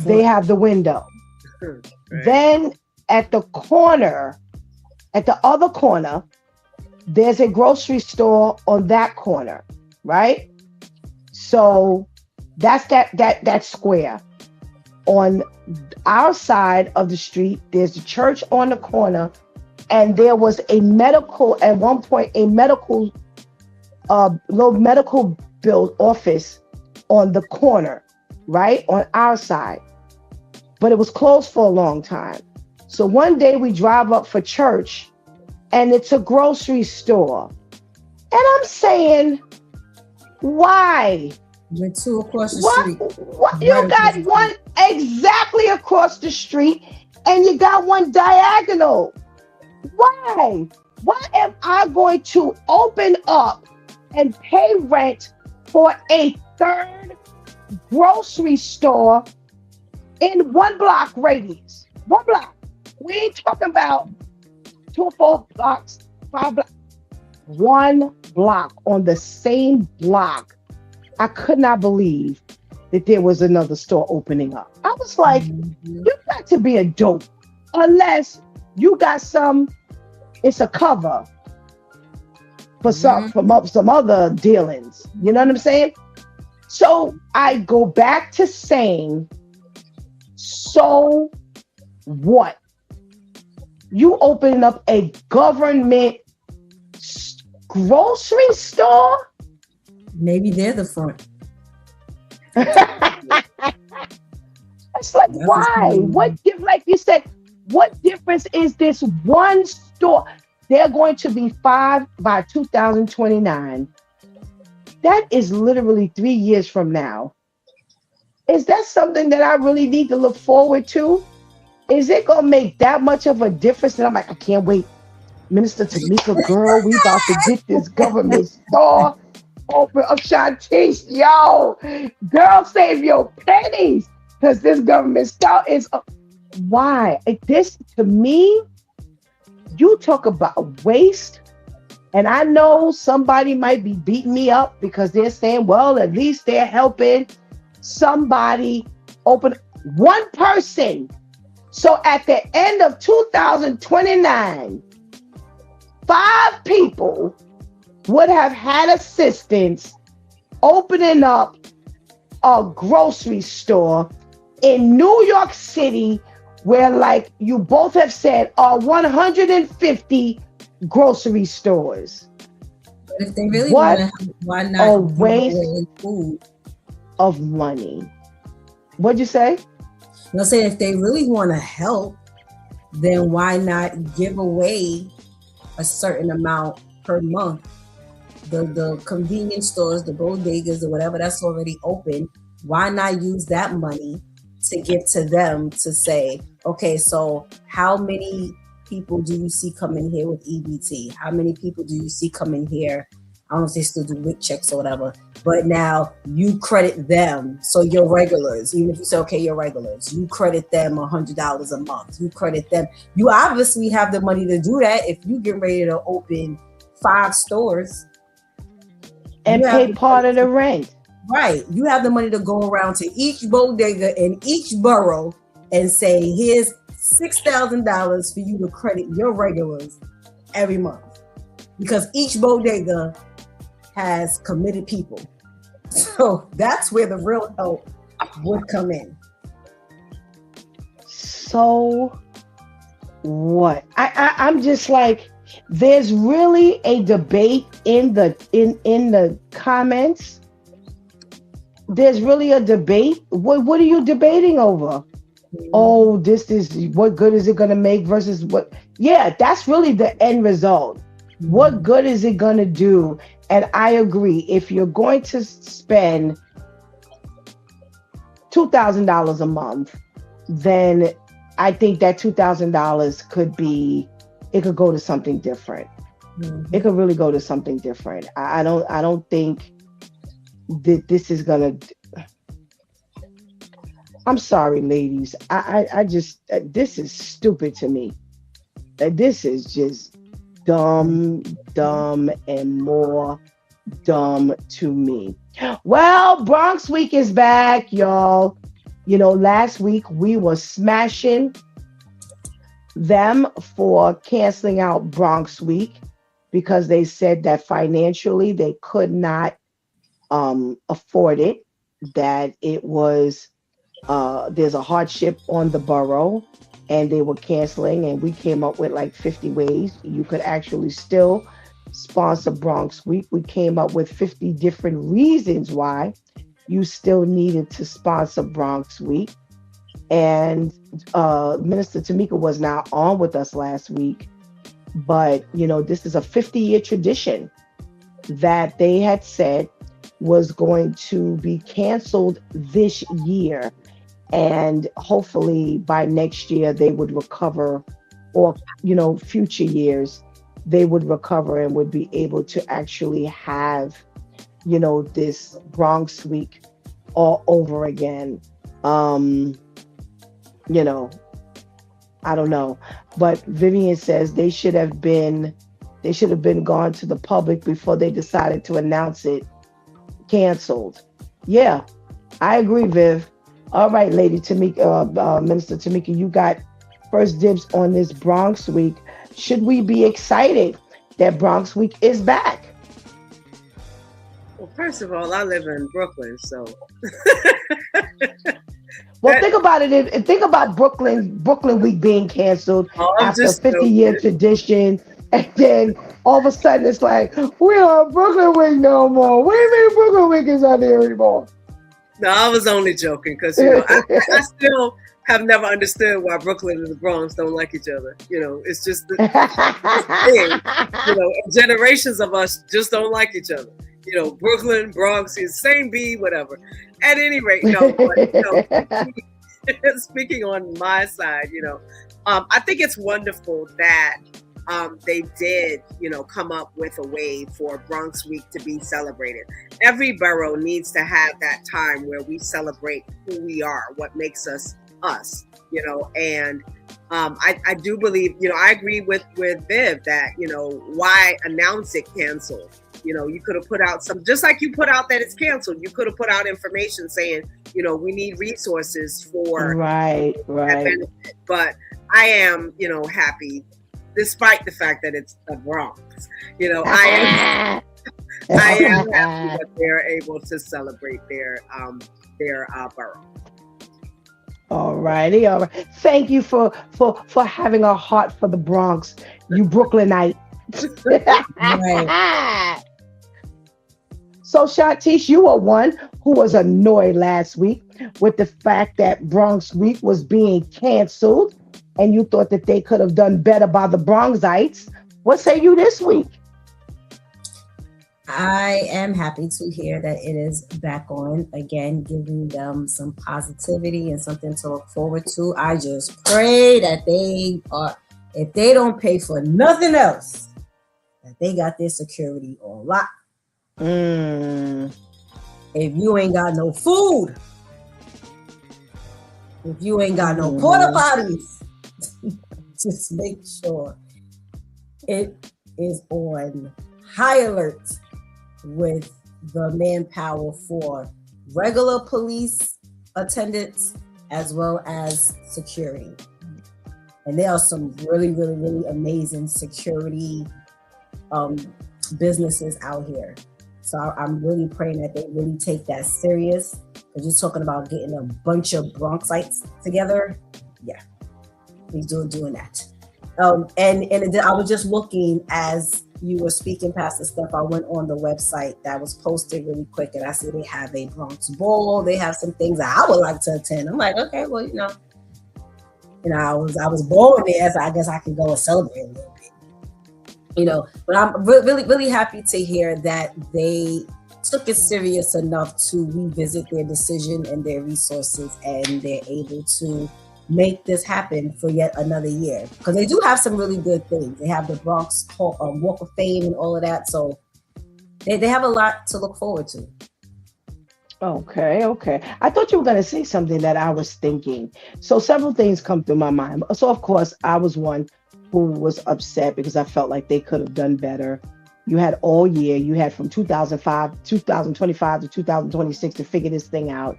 they have the window. Right. Then at the other corner, there's a grocery store on that corner, right? So that's that square. On our side of the street, there's a church on the corner, and there was at one point, a little medical build office on the corner, right? On our side. But it was closed for a long time. So one day we drive up for church, and it's a grocery store. And I'm saying, why? Went 2 across the street. What? You got one exactly across the street, and you got one diagonal. Why? Why am I going to open up and pay rent for a third grocery store in 1 block radius? 1 block. We ain't talking about 2 or 4 blocks, 5 blocks. 1 block on the same block. I could not believe that there was another store opening up. I was like, you got to be a dope, unless you got it's a cover for some other dealings. You know what I'm saying? So I go back to saying, so what? You opening up a government grocery store? Maybe they're the front. It's like, That's what's why? going on. Like you said, what difference is this one store? They're going to be five by 2029. That is literally 3 years from now. Is that something that I really need to look forward to? Is it going to make that much of a difference? And I'm like, I can't wait. Minister Tamika, girl, we about to get this government store open up. Shantice, yo, girl, save your pennies because this government store is. Why? This, to me, you talk about waste. And I know somebody might be beating me up because they're saying, well, at least they're helping somebody open one person. So at the end of 2029, 5 people would have had assistance opening up a grocery store in New York City, where, like you both have said, are 150 grocery stores. But if they really What want to, why a not give waste away food? of money. What'd you say? Let's say if they really want to help, then why not give away a certain amount per month? The convenience stores, the bodegas, or whatever that's already open, why not use that money to give to them to say, okay, so how many people do you see coming here with EBT? How many people do you see coming here? I don't know if they still do WIC checks or whatever, but now you credit them. So your regulars, even if you say, okay, your regulars, you credit them $100 a month. You credit them. You obviously have the money to do that if you get ready to open 5 stores. And pay part of the rent. Right. You have the money to go around to each bodega in each borough and say, here's $6,000 for you to credit your regulars every month. Because each bodega has committed people. So that's where the real help would come in. So what? I'm just like, there's really a debate in the comments. There's really a debate. What are you debating over? Oh, this is what good is it going to make versus what? Yeah, that's really the end result. What good is it going to do? And I agree. If you're going to spend $2,000 a month, then I think that $2,000 could be, it could go to something different. It could really go to something different. I don't think that this is gonna. I'm sorry, ladies. I just this is stupid to me. This is just dumb, and more dumb to me. Well, Bronx Week is back, y'all. You know, last week we were smashing them for canceling out Bronx Week because they said that financially they could not afford it, that it was there's a hardship on the borough, and they were canceling, and we came up with like 50 ways you could actually still sponsor Bronx Week. We came up with 50 different reasons why you still needed to sponsor Bronx Week. And Minister Tamika was not on with us last week, but you know, this is a 50-year tradition that they had said was going to be canceled this year, and hopefully by next year they would recover, or you know, future years they would recover and would be able to actually have, you know, this Bronx Week all over again. You know, I don't know, but Vivian says they should have been gone to the public before they decided to announce it canceled. Yeah, I agree, Viv. All right, Lady Tamika, Minister Tamika, you got first dibs on this Bronx Week. Should we be excited that Bronx Week is back? Well, first of all, I live in Brooklyn, so Well, think about it. Think about Brooklyn Week being canceled I'm after a just 50-year joking. tradition, and then all of a sudden it's like we don't have Brooklyn Week no more. What do you mean Brooklyn Week is not there anymore? No, I was only joking because I still have never understood why Brooklyn and the Bronx don't like each other. It's just this thing. Generations of us just don't like each other. Brooklyn, Bronx is same B, whatever. At any rate, no. But speaking on my side, I think it's wonderful that they did, come up with a way for Bronx Week to be celebrated. Every borough needs to have that time where we celebrate who we are, what makes us us, and I do believe, I agree with Viv that, why announce it canceled? You could have put out just like you put out that it's canceled, you could have put out information saying, we need resources for right. that benefit. But I am, happy, despite the fact that it's the Bronx. I am happy that they're able to celebrate their borough. All righty. Thank you for having a heart for the Bronx, you Brooklynite. Right. So, Shantice, you were one who was annoyed last week with the fact that Bronx Week was being canceled, and you thought that they could have done better by the Bronxites. What say you this week? I am happy to hear that it is back on again, giving them some positivity and something to look forward to. I just pray that if they don't pay for nothing else, that they got their security on lock. If you ain't got no food, if you ain't got no porta potties, just make sure it is on high alert with the manpower for regular police attendants as well as security. And there are some really, really, really amazing security businesses out here. So I'm really praying that they really take that serious. Because you're talking about getting a bunch of Bronxites together. Yeah, he's doing that. And I was just looking as you were speaking, Pastor Steph. I went on the website that was posted really quick, and I see they have a Bronx Bowl. They have some things that I would like to attend. I'm like, okay, well, I was born there, so I guess I can go and celebrate a little bit. But I'm really, really happy to hear that they took it serious enough to revisit their decision and their resources, and they're able to make this happen for yet another year. Because they do have some really good things. They have the Bronx Walk of Fame and all of that. So they have a lot to look forward to. Okay. I thought you were going to say something that I was thinking. So several things come through my mind. So, of course, I was one who was upset because I felt like they could have done better. You had all year. You had from 2025 to 2026 to figure this thing out.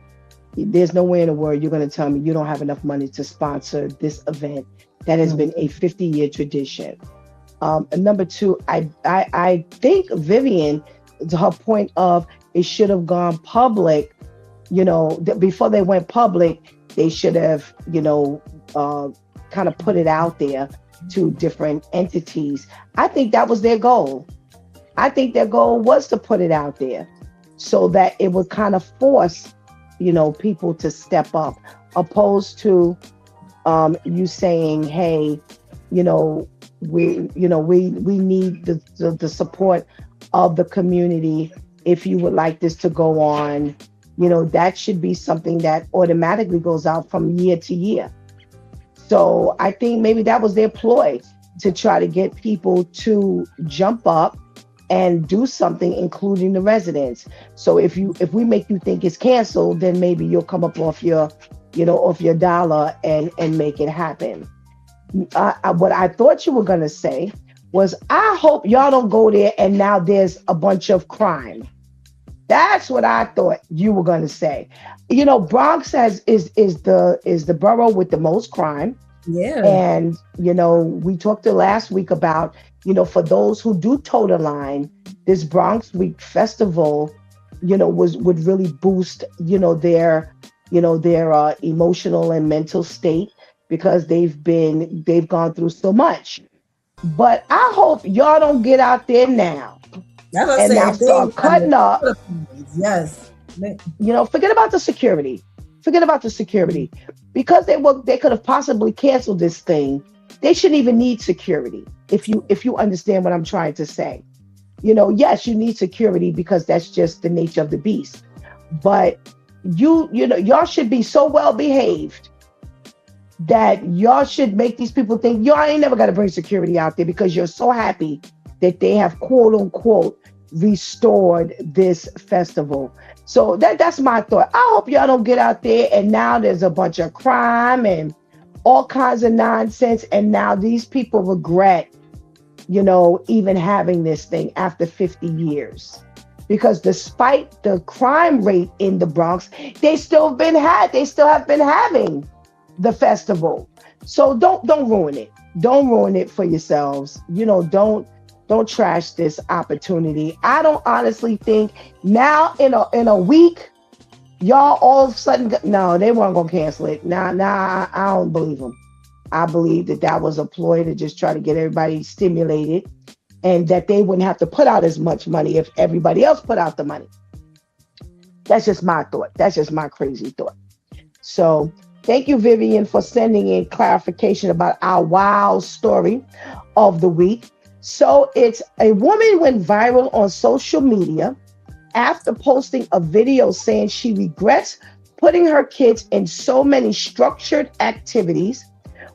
There's no way in the world you're going to tell me you don't have enough money to sponsor this event that has been a 50-year tradition. And number two, I think Vivian, to her point of it should have gone public, before they went public, they should have, kind of put it out there to different entities. I think that was their goal. I think their goal was to put it out there so that it would kind of force, people to step up, opposed to you saying, hey, we need the support of the community. If you would like this to go on, that should be something that automatically goes out from year to year. So I think maybe that was their ploy, to try to get people to jump up and do something, including the residents. So if we make you think it's canceled, then maybe you'll come up off your dollar and make it happen. What I thought you were going to say was, I hope y'all don't go there and now there's a bunch of crime. That's what I thought you were going to say. Bronx is the borough with the most crime. Yeah. And, we talked last week about, for those who do toe the line, this Bronx Week Festival would really boost, their emotional and mental state because they've gone through so much. But I hope y'all don't get out there now That's what I'm and saying. now If they start cutting up. yes. Forget about the security. Forget about the security. Because they could have possibly canceled this thing. They shouldn't even need security. If you understand what I'm trying to say. Yes, you need security because that's just the nature of the beast. But y'all should be so well behaved that y'all should make these people think y'all ain't never got to bring security out there because you're so happy that they have quote unquote restored this festival. So that's my thought. I hope y'all don't get out there and now there's a bunch of crime and all kinds of nonsense. And now these people regret, even having this thing after 50 years. Because despite the crime rate in the Bronx, they still have been having the festival. So don't ruin it. Don't ruin it for yourselves. Don't trash this opportunity. I don't honestly think now in a week, y'all all of a sudden no, they weren't gonna cancel it. Nah, I don't believe them. I believe that was a ploy to just try to get everybody stimulated, and that they wouldn't have to put out as much money if everybody else put out the money. That's just my thought. That's just my crazy thought. So thank you, Vivian, for sending in clarification about our wow story of the week. So it's a woman went viral on social media after posting a video saying she regrets putting her kids in so many structured activities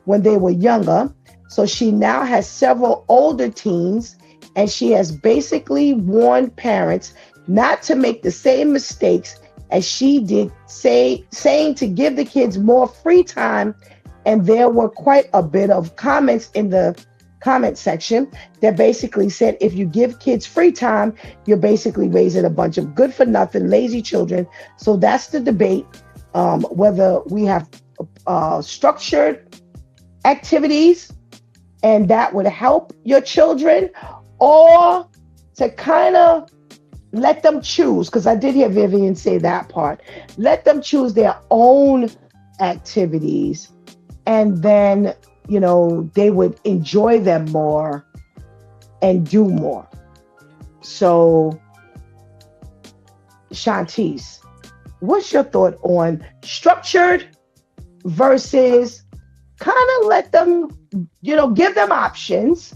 when they were younger. So she now has several older teens, and she has basically warned parents not to make the same mistakes as she did, saying to give the kids more free time. And there were quite a bit of comments in the comment section that basically said, if you give kids free time, you're basically raising a bunch of good for nothing, lazy children. So that's the debate, whether we have structured activities and that would help your children, or to kind of let them choose, because I did hear Vivian say that part, let them choose their own activities, and then they would enjoy them more and do more. So Shantice, what's your thought on structured versus kind of let them, give them options,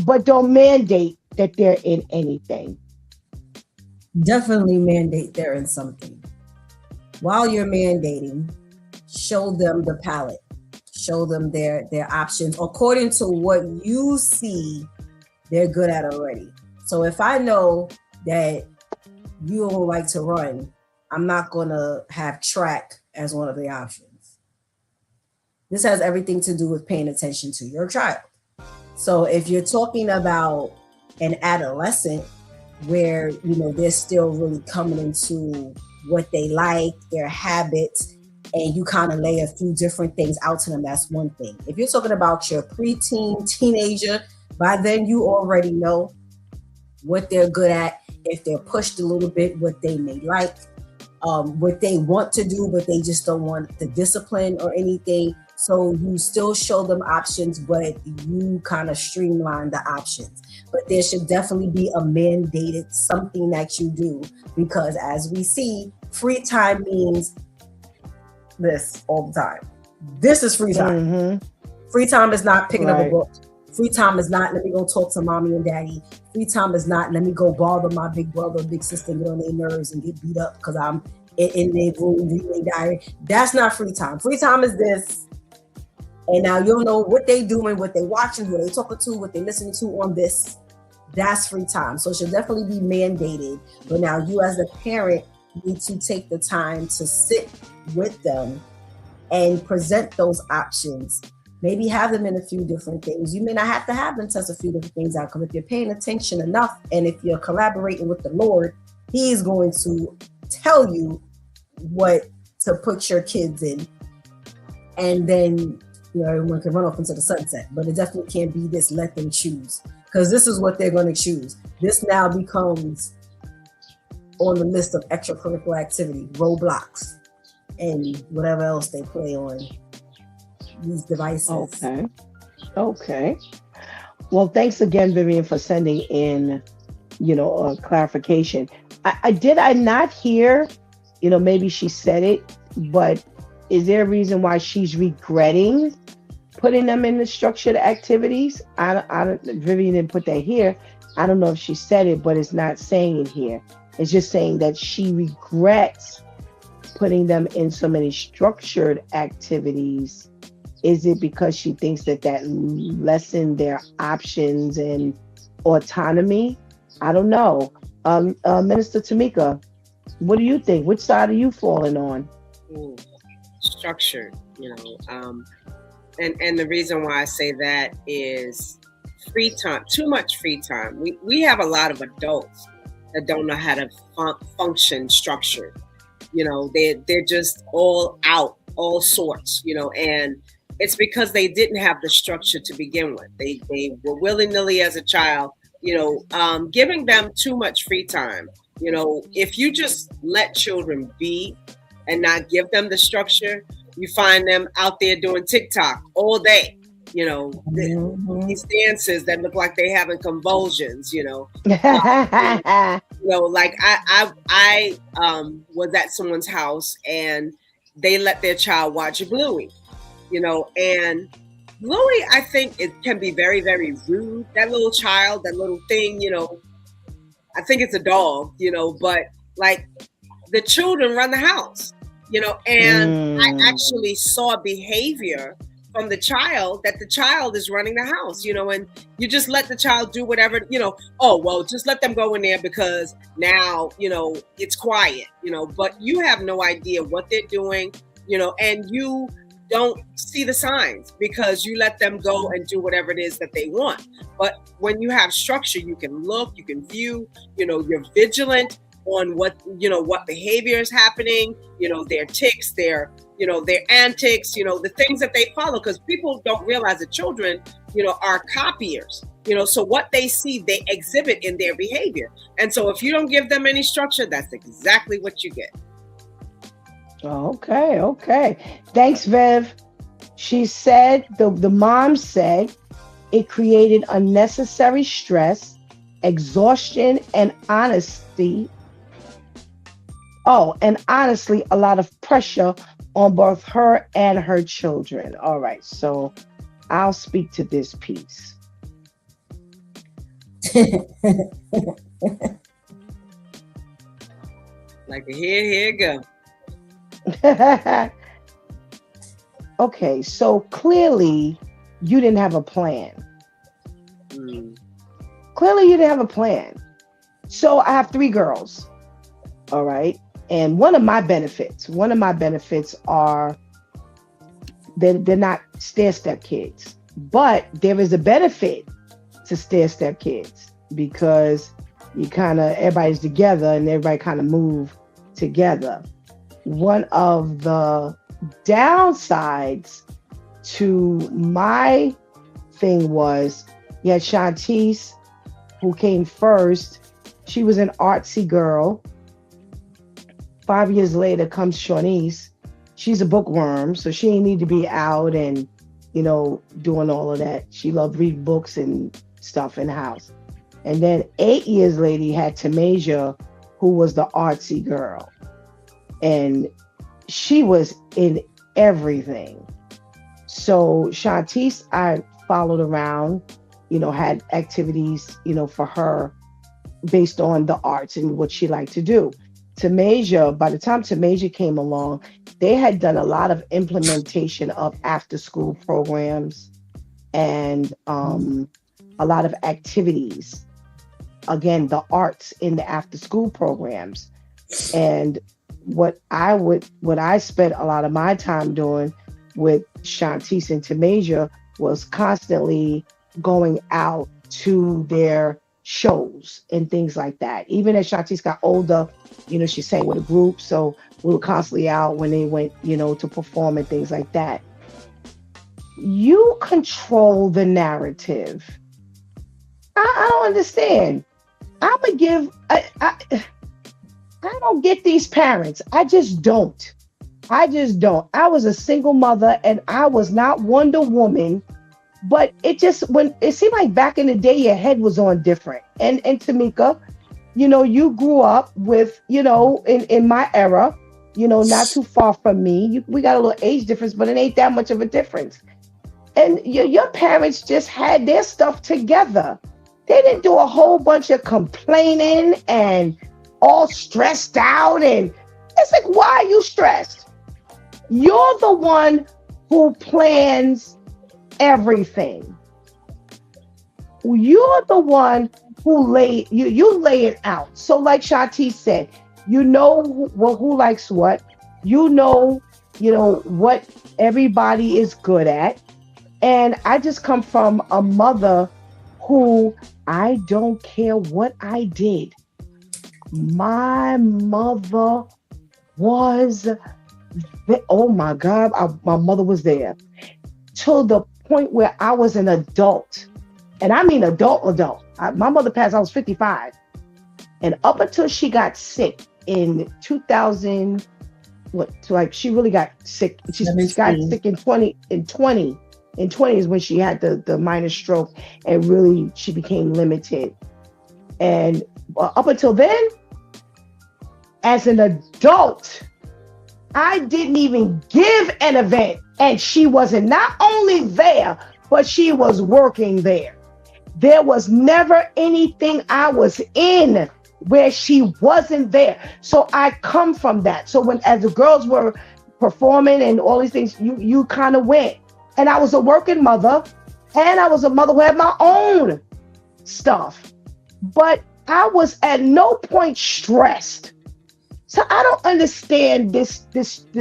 but don't mandate that they're in anything? Definitely mandate they're in something. While you're mandating, show them the palette. Show them their options according to what you see they're good at already. So if I know that you don't like to run, I'm not going to have track as one of the options. This has everything to do with paying attention to your child. So if you're talking about an adolescent where, they're still really coming into what they like, their habits, and you kind of lay a few different things out to them, that's one thing. If you're talking about your preteen, teenager, by then you already know what they're good at, if they're pushed a little bit, what they may like, what they want to do, but they just don't want the discipline or anything. So you still show them options, but you kind of streamline the options. But there should definitely be a mandated something that you do, because as we see, free time means this all the time. This is free time. Mm-hmm. Free time is not picking up a book. Free time is not, let me go talk to mommy and daddy. Free time is not, let me go bother my big brother or big sister and get on their nerves and get beat up because I'm in their room reading their diary. That's not free time. Free time is this. And now you'll know what they doing, what they watching, who they talking to, what they listening to on this. That's free time. So it should definitely be mandated. But now you as a parent need to take the time to sit with them and present those options. Maybe have them in a few different things. You may not have to have them test a few different things out, because if you're paying attention enough and if you're collaborating with the Lord, He's going to tell you what to put your kids in. And then everyone can run off into the sunset. But it definitely can't be this let them choose, because this is what they're going to choose. This now becomes on the list of extracurricular activity, Roblox, and whatever else they play on these devices. Okay. Okay. Well, thanks again, Vivian, for sending in, a clarification. I not hear, maybe she said it, but is there a reason why she's regretting putting them in the structured activities? Vivian didn't put that here. I don't know if she said it, but it's not saying it here. It's just saying that she regrets putting them in so many structured activities. Is it because she thinks that lessen their options and autonomy? I don't know. Minister Tamika, what do you think? Which side are you falling on? Structured, and the reason why I say that is free time, too much free time. We have a lot of adults that don't know how to function structured. They're just all out, all sorts, and it's because they didn't have the structure to begin with. They were willy-nilly as a child, giving them too much free time. If you just let children be and not give them the structure, you find them out there doing TikTok all day. These dances that look like they having convulsions. Like I was at someone's house and they let their child watch Bluey. And Bluey, I think it can be very, very rude. That little child, that little thing, I think it's a dog, but like the children run the house, and I actually saw behavior from the child that the child is running the house, and you just let the child do whatever, oh, well, just let them go in there because now, it's quiet, but you have no idea what they're doing, and you don't see the signs because you let them go and do whatever it is that they want. But when you have structure, you can look, you can view, you're vigilant on what behavior is happening, their tics, their antics, the things that they follow, because people don't realize that children, are copiers, so what they see, they exhibit in their behavior. And so if you don't give them any structure, that's exactly what you get. Okay. Thanks, Viv. She said, the mom said, it created unnecessary stress, exhaustion, and honesty. Oh, and honestly, a lot of pressure on both her and her children. All right, so I'll speak to this piece. Like here go. Okay, so clearly you didn't have a plan. Clearly you didn't have a plan. So I have 3 girls. All right. And one of my benefits are they're not stair-step kids. But there is a benefit to stair-step kids because everybody's together and everybody kind of move together. One of the downsides to my thing was you had Shantice, who came first. She was an artsy girl. 5 years later comes Shawnice. She's a bookworm, so she didn't need to be out and, doing all of that. She loved reading books and stuff in the house. And then 8 years later, you had Tamasia, who was the artsy girl. And she was in everything. So Shantice, I followed around, had activities, for her based on the arts and what she liked to do. Tamasia, by the time Tamasia came along, they had done a lot of implementation of after school programs and a lot of activities. Again, the arts in the after school programs. And what I spent a lot of my time doing with Shantice and Tamasia was constantly going out to their shows and things like that. Even as Shantice got older, she sang with a group, so we were constantly out when they went, to perform and things like that. You control the narrative. I don't understand. I'm gonna give. I don't get these parents. I just don't. I just don't. I was a single mother and I was not Wonder Woman, but it just when it seemed like back in the day your head was on different. And Tamika, you grew up with, in my era, not too far from me. We got a little age difference, but it ain't that much of a difference. And your parents just had their stuff together. They didn't do a whole bunch of complaining and all stressed out. And it's like, why are you stressed? You're the one who plans everything. You're the one who you lay it out. So like Shati said, who likes what, what everybody is good at. And I just come from a mother who I don't care what I did. My mother was, oh my God, my mother was there till the point where I was an adult. And I mean adult. My mother passed, I was 55. And up until she got sick in 2000, she really got sick. She got sick in 2020 is when she had the minor stroke and really she became limited. And up until then, as an adult, I didn't even give an event and she wasn't not only there, but she was working there. There was never anything I was in where she wasn't there. So I come from that. So as the girls were performing and all these things, you kind of went. And I was a working mother and I was a mother who had my own stuff. But I was at no point stressed. So I don't understand this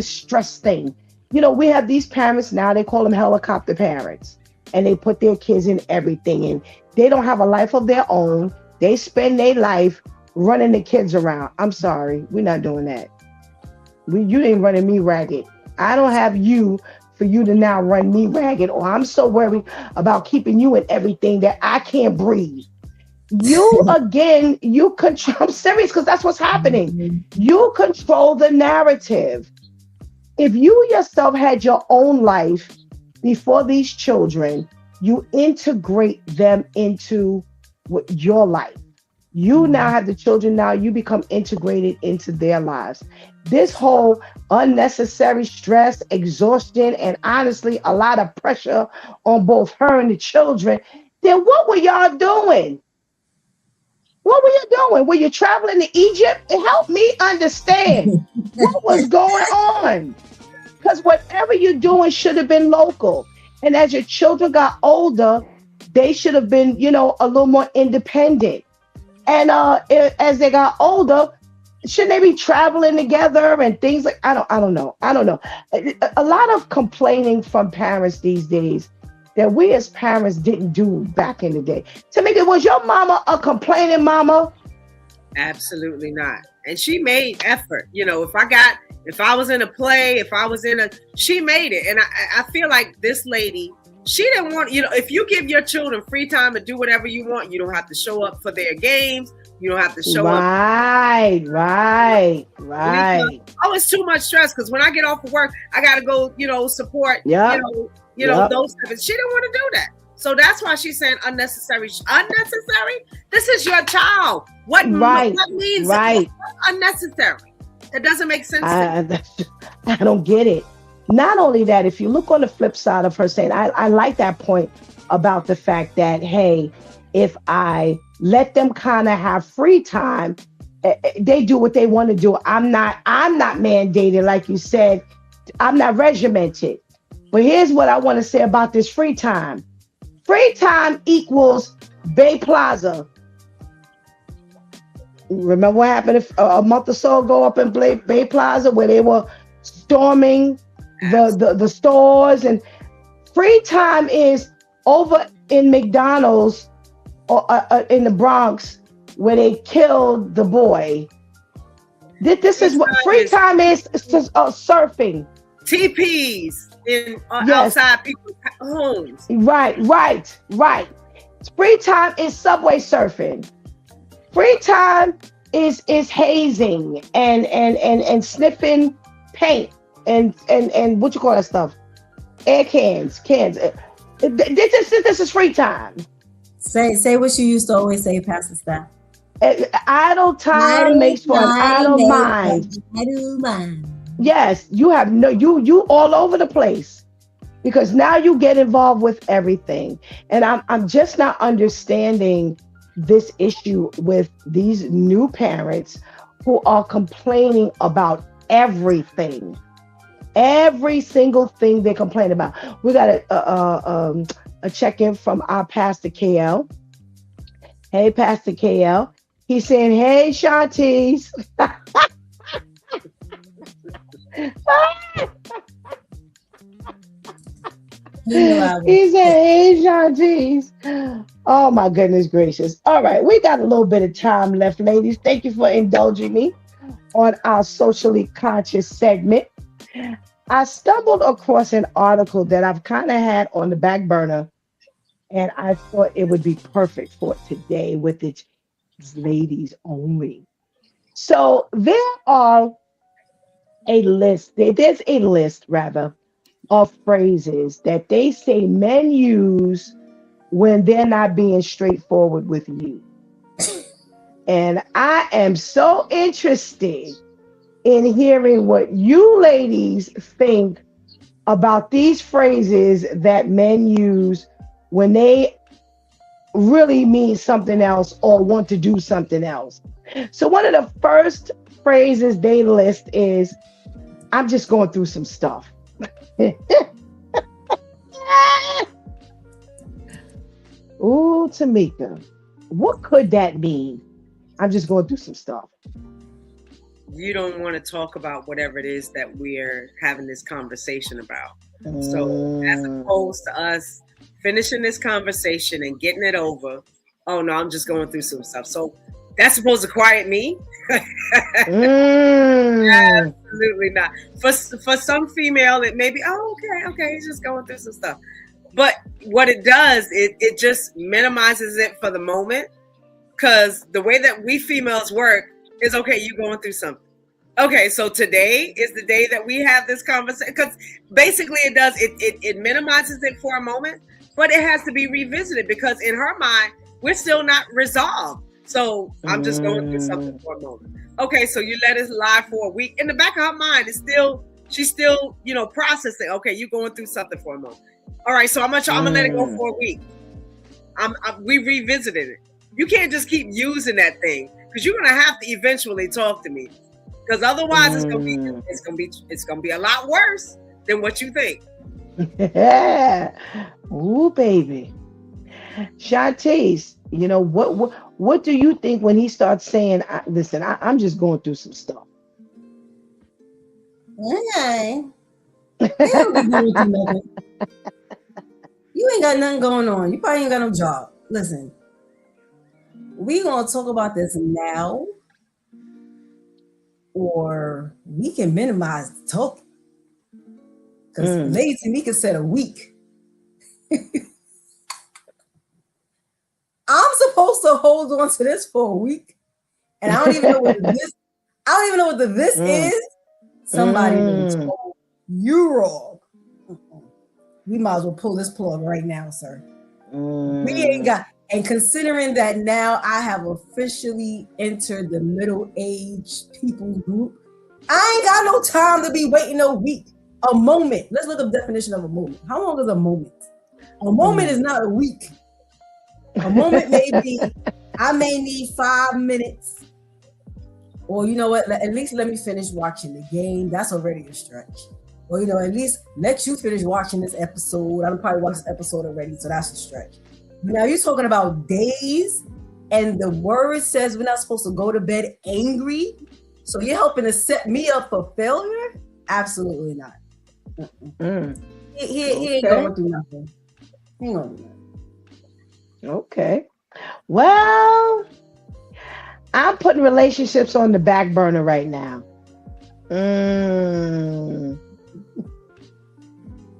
stress thing. We have these parents now, they call them helicopter parents. And they put their kids in everything. And they don't have a life of their own. They spend their life running the kids around. I'm sorry, we're not doing that. You ain't running me ragged. I don't have you for you to now run me ragged, or I'm so worried about keeping you in everything that I can't breathe. You control, I'm serious, because that's what's happening. You control the narrative. If you yourself had your own life before these children, you integrate them into your life. You now have the children, now you become integrated into their lives. This whole unnecessary stress, exhaustion, and honestly, a lot of pressure on both her and the children. Then what were y'all doing? What were you doing? Were you traveling to Egypt? Help me understand what was going on. Because whatever you're doing should have been local. And as your children got older, they should have been, a little more independent. And as they got older, shouldn't they be traveling together and things like, I don't know. A lot of complaining from parents these days that we as parents didn't do back in the day. Tamika, was your mama a complaining mama? Absolutely not. And she made effort. If I was in a play, she made it. And I feel like this lady, she didn't want, if you give your children free time to do whatever you want, you don't have to show up for their games. You don't have to show up. Right. Oh, it's too much stress because when I get off of work, I got to go, support, those types. She didn't want to do that. So that's why she's saying unnecessary. Unnecessary? This is your child. What means unnecessary? It doesn't make sense to me. I don't get it. Not only that, if you look on the flip side of her saying, I like that point about the fact that, hey, if I let them kind of have free time, they do what they want to do. I'm not mandated, like you said. I'm not regimented. But here's what I want to say about this free time. Free time equals Bay Plaza. Remember what happened a month or so ago up in Bay Plaza where they were storming the stores? And free time is over in McDonald's or in the Bronx where they killed the boy. This is what free time is surfing. TPs outside people's homes. Right. Free time is subway surfing. Free time is hazing and sniffing paint and what you call that stuff? Air cans. This is free time. Say what you used to always say, Pastor Steph. Idle time makes for an idle mind. Idle mind. Yes, you have you all over the place because now you get involved with everything, and I'm just not understanding this issue with these new parents who are complaining about everything. Every single thing they complain about. We got a check-in from our Pastor KL. Hey, Pastor KL. He's saying, hey, Shanties. He said, hey, Shanties. Oh, my goodness gracious. All right, we got a little bit of time left, ladies. Thank you for indulging me on our socially conscious segment. I stumbled across an article that I've kind of had on the back burner, and I thought it would be perfect for today with its ladies only. So there's a list rather of phrases that they say men use when they're not being straightforward with you. And I am so interested in hearing what you ladies think about these phrases that men use when they really mean something else or want to do something else. So one of the first phrases they list is, I'm just going through some stuff. Ooh, Tamika, what could that mean? I'm just going through some stuff. You don't want to talk about whatever it is that we're having this conversation about. So as opposed to us finishing this conversation and getting it over, oh no, I'm just going through some stuff. So that's supposed to quiet me? Absolutely not. For some female, it may be, oh, okay, he's just going through some stuff. But what it does, it just minimizes it for the moment. Because the way that we females work is, okay, you're going through something. Okay, so today is the day that we have this conversation. Because basically it minimizes it for a moment, but it has to be revisited because in her mind, we're still not resolved. So I'm just going through something for a moment. Okay, so you let it lie for a week. In the back of her mind, she's still, processing. Okay, you're going through something for a moment. All right, so I'm gonna let it go for a week. We revisited it. You can't just keep using that thing because you're gonna have to eventually talk to me. Because otherwise, it's gonna be a lot worse than what you think. Ooh, baby, Shantae, what do you think when he starts saying, "Listen, I'm just going through some stuff"? Okay. You ain't got nothing going on. You probably ain't got no job. Listen, we gonna talk about this now, or we can minimize the talk. Because Lady Tamika said a week. I'm supposed to hold on to this for a week, and I don't even know what this. I don't even know what this is. Somebody told you wrong. We might as well pull this plug right now, sir. We ain't got. And considering that now I have officially entered the middle-aged people group, I ain't got no time to be waiting a week. A moment. Let's look up the definition of a moment. How long is a moment? A moment is not a week. A moment may be, I may need 5 minutes. Or you know what? At least let me finish watching the game. That's already a stretch. Or at least let you finish watching this episode. I'm probably watched this episode already, so that's a stretch. Now you're talking about days, and the word says we're not supposed to go to bed angry. So you're helping to set me up for failure? Absolutely not. He ain't going through nothing. He ain't going through nothing. Okay. Well, I'm putting relationships on the back burner right now.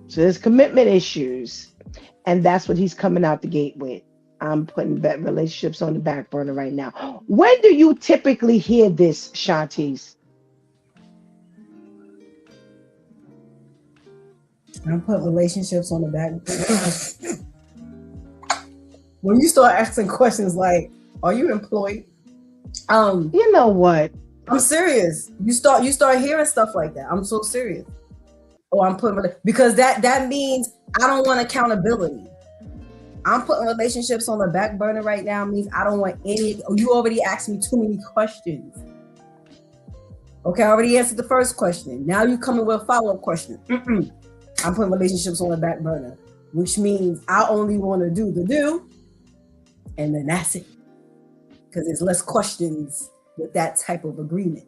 So there's commitment issues. And that's what he's coming out the gate with. I'm putting relationships on the back burner right now. When do you typically hear this, Shantice? I'm putting relationships on the back burner. When you start asking questions like, "Are you employed?" You know what? I'm serious. You start hearing stuff like that. I'm so serious. Oh, I'm putting because that means I don't want accountability. I'm putting relationships on the back burner right now means I don't want any. You already asked me too many questions. Okay, I already answered the first question. Now you coming with a follow-up question. I'm putting relationships on the back burner, which means I only want to do the do, and then that's it. Because there's less questions with that type of agreement.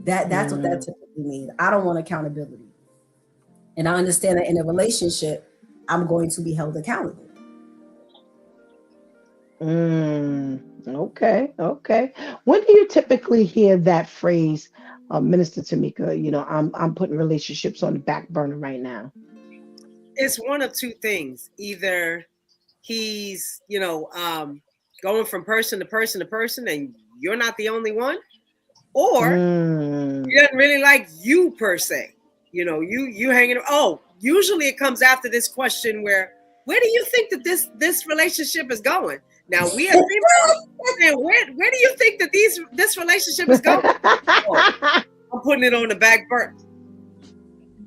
That's what that typically means. I don't want accountability. And I understand that in a relationship, I'm going to be held accountable. Okay. When do you typically hear that phrase, Minister Tamika? You know, I'm putting relationships on the back burner right now. It's one of two things. Either he's, going from person to person to person, and you're not the only one, or he doesn't really like you per se. You hanging. Oh, usually it comes after this question where do you think that this relationship is going? Now we as females, where do you think that this relationship is going? Oh, I'm putting it on the back burner.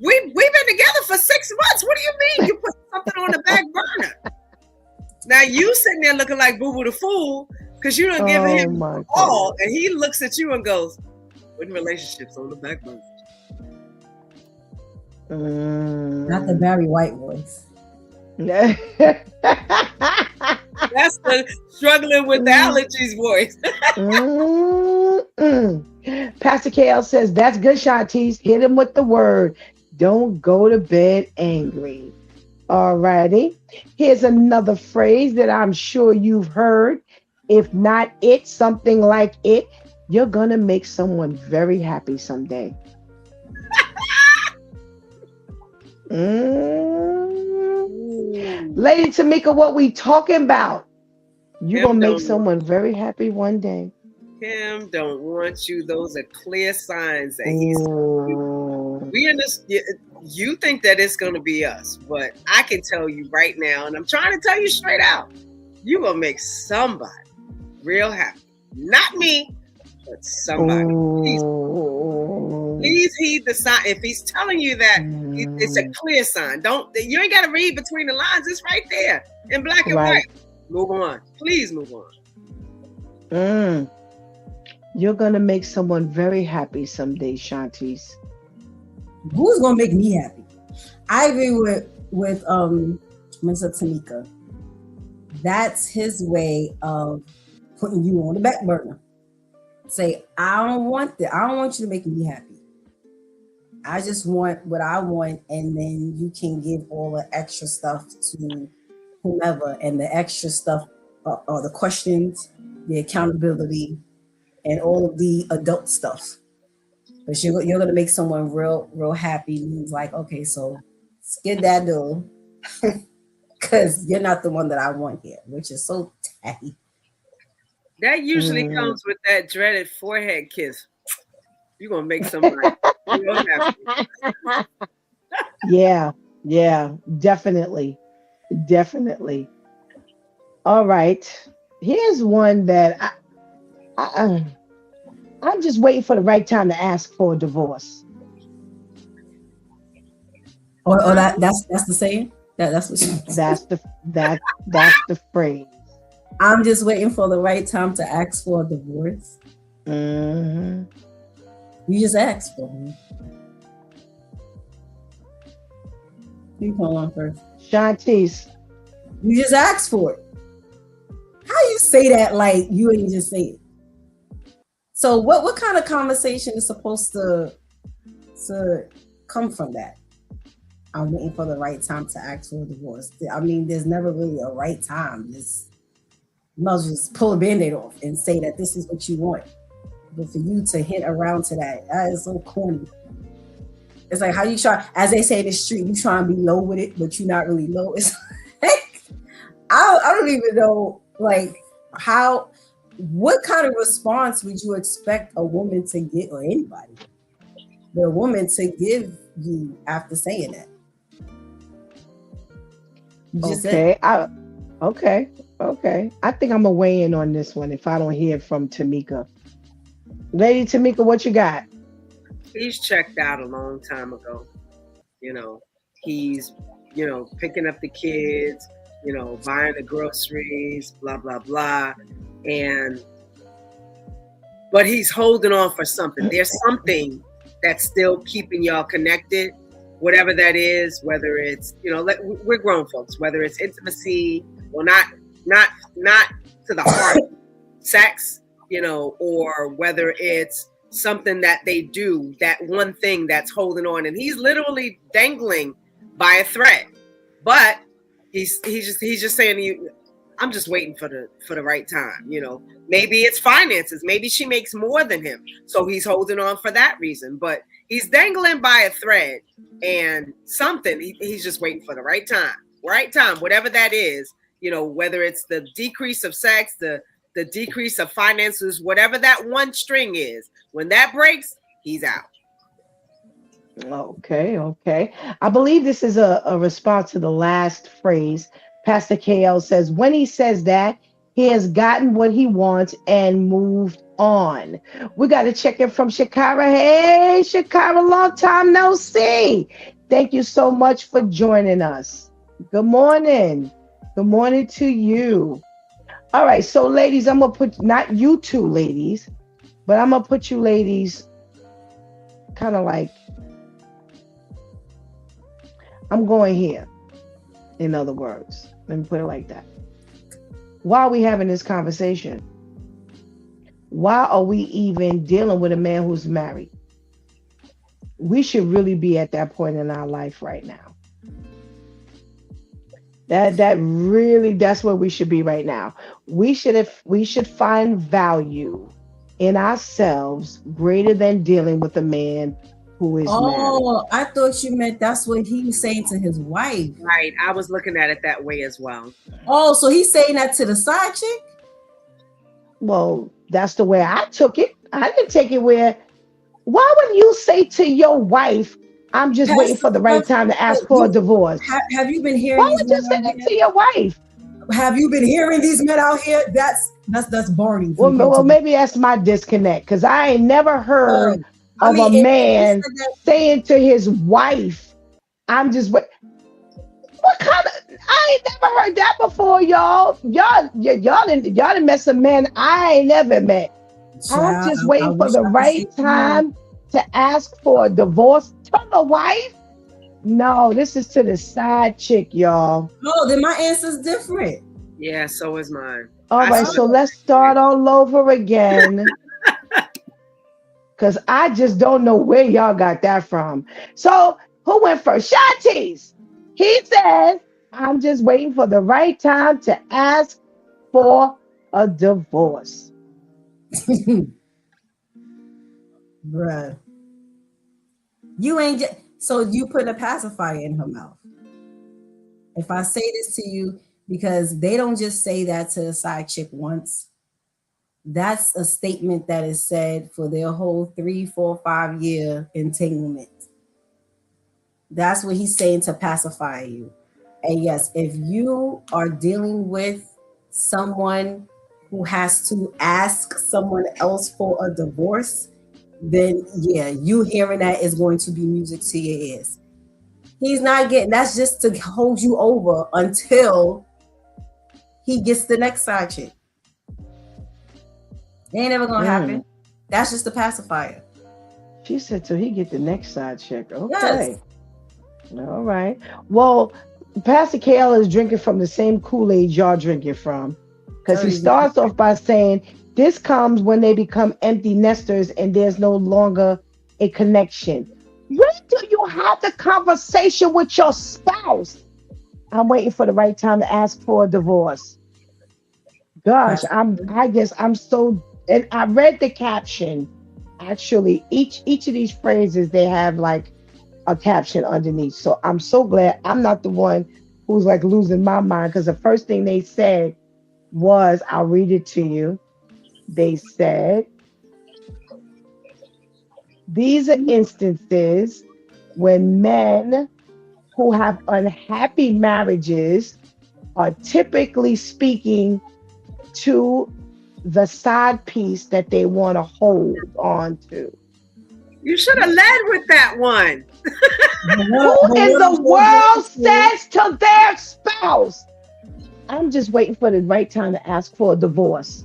We've been together for 6 months. What do you mean you put something on the back burner? Now you sitting there looking like Boo Boo the Fool because you don't give him all, and he looks at you and goes, "Putting relationships on the back burner." Not the Barry White voice. That's the struggling with the allergies voice. Pastor KL says, that's good, Shantice. Hit him with the word. Don't go to bed angry. All righty. Here's another phrase that I'm sure you've heard. If not it, something like it. You're going to make someone very happy someday. Lady Tamika, what we talking about? You're going to make someone very happy one day. Kim don't want you. Those are clear signs that he's. We understand. You think that it's going to be us, but I can tell you right now, and I'm trying to tell you straight out, you're going to make somebody real happy. Not me, but somebody. Please heed the sign. If he's telling you that, it's a clear sign. You ain't got to read between the lines. It's right there in black and white. Move on. Please move on. You're going to make someone very happy someday, Shantice. Who's going to make me happy? I agree with Mr. Tamika. That's his way of putting you on the back burner. Say, I don't want that. I don't want you to make me happy. I just want what I want, and then you can give all the extra stuff to whomever, and the extra stuff are the questions, the accountability, and all of the adult stuff. But you're going to make someone real happy. Means like, okay, so skid that door, because you're not the one that I want here, which is so tacky. That usually comes with that dreaded forehead kiss. You're going to make somebody real happy. Yeah, definitely. All right. Here's one that I'm just waiting for the right time to ask for a divorce. Or that's the saying? That's what she that's the phrase. I'm just waiting for the right time to ask for a divorce. Mm-hmm. You just asked for me. You come on first. Shantice. You just asked for it. How you say that like you ain't just say it? So what kind of conversation is supposed to come from that? I'm waiting for the right time to ask for a divorce. I mean, there's never really a right time. You might just pull a Band-Aid off and say that this is what you want. But for you to hint around to that is so corny. It's like how you try, as they say in the street, you try and be low with it, but you're not really low. It's like, I don't even know, like, what kind of response would you expect a woman to get, or anybody, the woman to give you after saying that? Okay. I think I'm gonna weigh in on this one if I don't hear from Tamika. Lady Tamika, what you got? He's checked out a long time ago. He's, picking up the kids, buying the groceries, blah, blah, blah. But he's holding on for something. There's something that's still keeping y'all connected, whatever that is, whether it's, we're grown folks, whether it's intimacy, well, not to the heart, sex, or whether it's something that they do, that one thing that's holding on. And he's literally dangling by a thread. But he's just saying to you, I'm just waiting for the right time. Maybe it's finances. Maybe she makes more than him, so he's holding on for that reason. But he's dangling by a thread and something. He's just waiting for the right time, whatever that is. Whether it's the decrease of sex, the decrease of finances, whatever that one string is. When that breaks, he's out. Okay. I believe this is a response to the last phrase. Pastor KL says, when he says that, he has gotten what he wants and moved on. We got to check in from Shakira. Hey, Shakira, long time no see. Thank you so much for joining us. Good morning. Good morning to you. All right, so ladies, I'm going to put, not you two ladies, but I'm going to put you ladies kind of like, I'm going here, in other words. Let me put it like that. Why are we having this conversation? Why are we even dealing with a man who's married? We should really be at that point in our life right now. That's where we should be right now. We should find value in ourselves greater than dealing with a man who is married. Oh, I thought you meant that's what he was saying to his wife. Right. I was looking at it that way as well. Oh, so he's saying that to the side chick? Well, that's the way I took it. I didn't take it where, why would you say to your wife, I'm just waiting for the right time to ask for a divorce? Have you been hearing? Why would you say that to your wife? Have you been hearing these men out here? That's boring. Well, maybe that's my disconnect, because I ain't never heard of a man saying to his wife, I'm just wait. What kind of, I ain't never heard that before, y'all. Y'all didn't met some men I ain't never met. I'm just waiting for the right time to ask for a divorce to the wife. No, this is to the side chick, y'all. Oh, then my answer's different. Yeah, so is mine. All right, so let's start all over again. Because I just don't know where y'all got that from. So who went first? Shanti's. He says, I'm just waiting for the right time to ask for a divorce. Bruh. You ain't just, so you put a pacifier in her mouth. If I say this to you, because they don't just say that to the side chick once. That's a statement that is said for their whole 3, 4, 5 year entanglement. That's what he's saying to pacify you. And yes, if you are dealing with someone who has to ask someone else for a divorce, then yeah, you hearing that is going to be music to your ears. He's not getting, that's just to hold you over until he gets the next side chick. It ain't ever gonna happen. That's just a pacifier. She said till he get the next side chick. Okay. Yes. All right. Well, Pastor KL is drinking from the same Kool-Aid y'all drinking from. Because he starts off by saying, this comes when they become empty nesters and there's no longer a connection. When do you have the conversation with your spouse? I'm waiting for the right time to ask for a divorce. Gosh, I guess I'm so, and I read the caption. Actually, each of these phrases, they have like a caption underneath. So I'm so glad I'm not the one who's like losing my mind because the first thing they said was, I'll read it to you. They said, these are instances when men who have unhappy marriages are typically speaking to the side piece that they want to hold on to. You should have led with that one. Who in the world says to their spouse, I'm just waiting for the right time to ask for a divorce?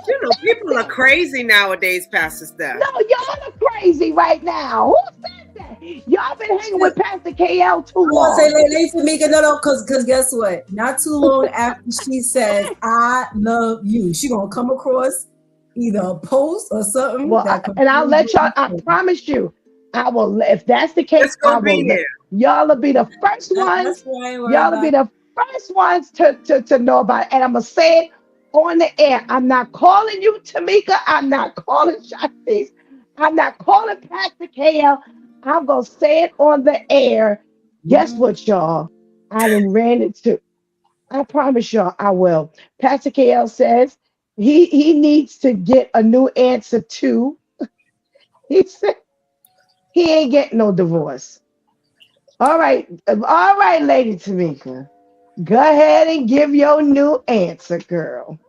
You know, people are crazy nowadays, Pastor Steph. No, y'all are crazy right now. Who said that? Y'all been hanging with Pastor KL too long. No, because guess what? Not too long after she says, I love you, she going to come across either a post or something. Well, and I'll let y'all, I promise you, I will, if that's the case, I will. Y'all will be the first ones. Y'all will be the first ones to know about it. And I'm going to say it on the air. I'm not calling you Tamika. I'm not calling Shanice. I'm not calling Pastor KL. I'm going to say it on the air. Guess what, y'all? I done ran into, I promise y'all I will. Pastor KL says he needs to get a new answer too. He said he ain't getting no divorce. All right, Lady Tamika. Go ahead and give your new answer, girl.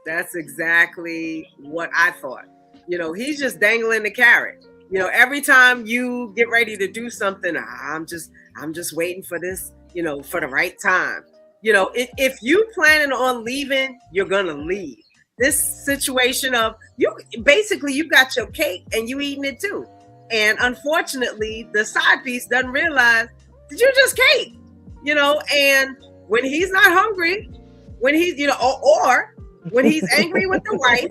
That's exactly what I thought. You know, he's just dangling the carrot. You know, every time you get ready to do something, I'm just waiting for this, you know, for the right time. You know, if you planning on leaving, you're gonna leave. This situation of you got your cake and you eating it too. And unfortunately, the side piece doesn't realize that you just cake, you know, and when he's not hungry, when he's, you know, or when he's angry with the wife,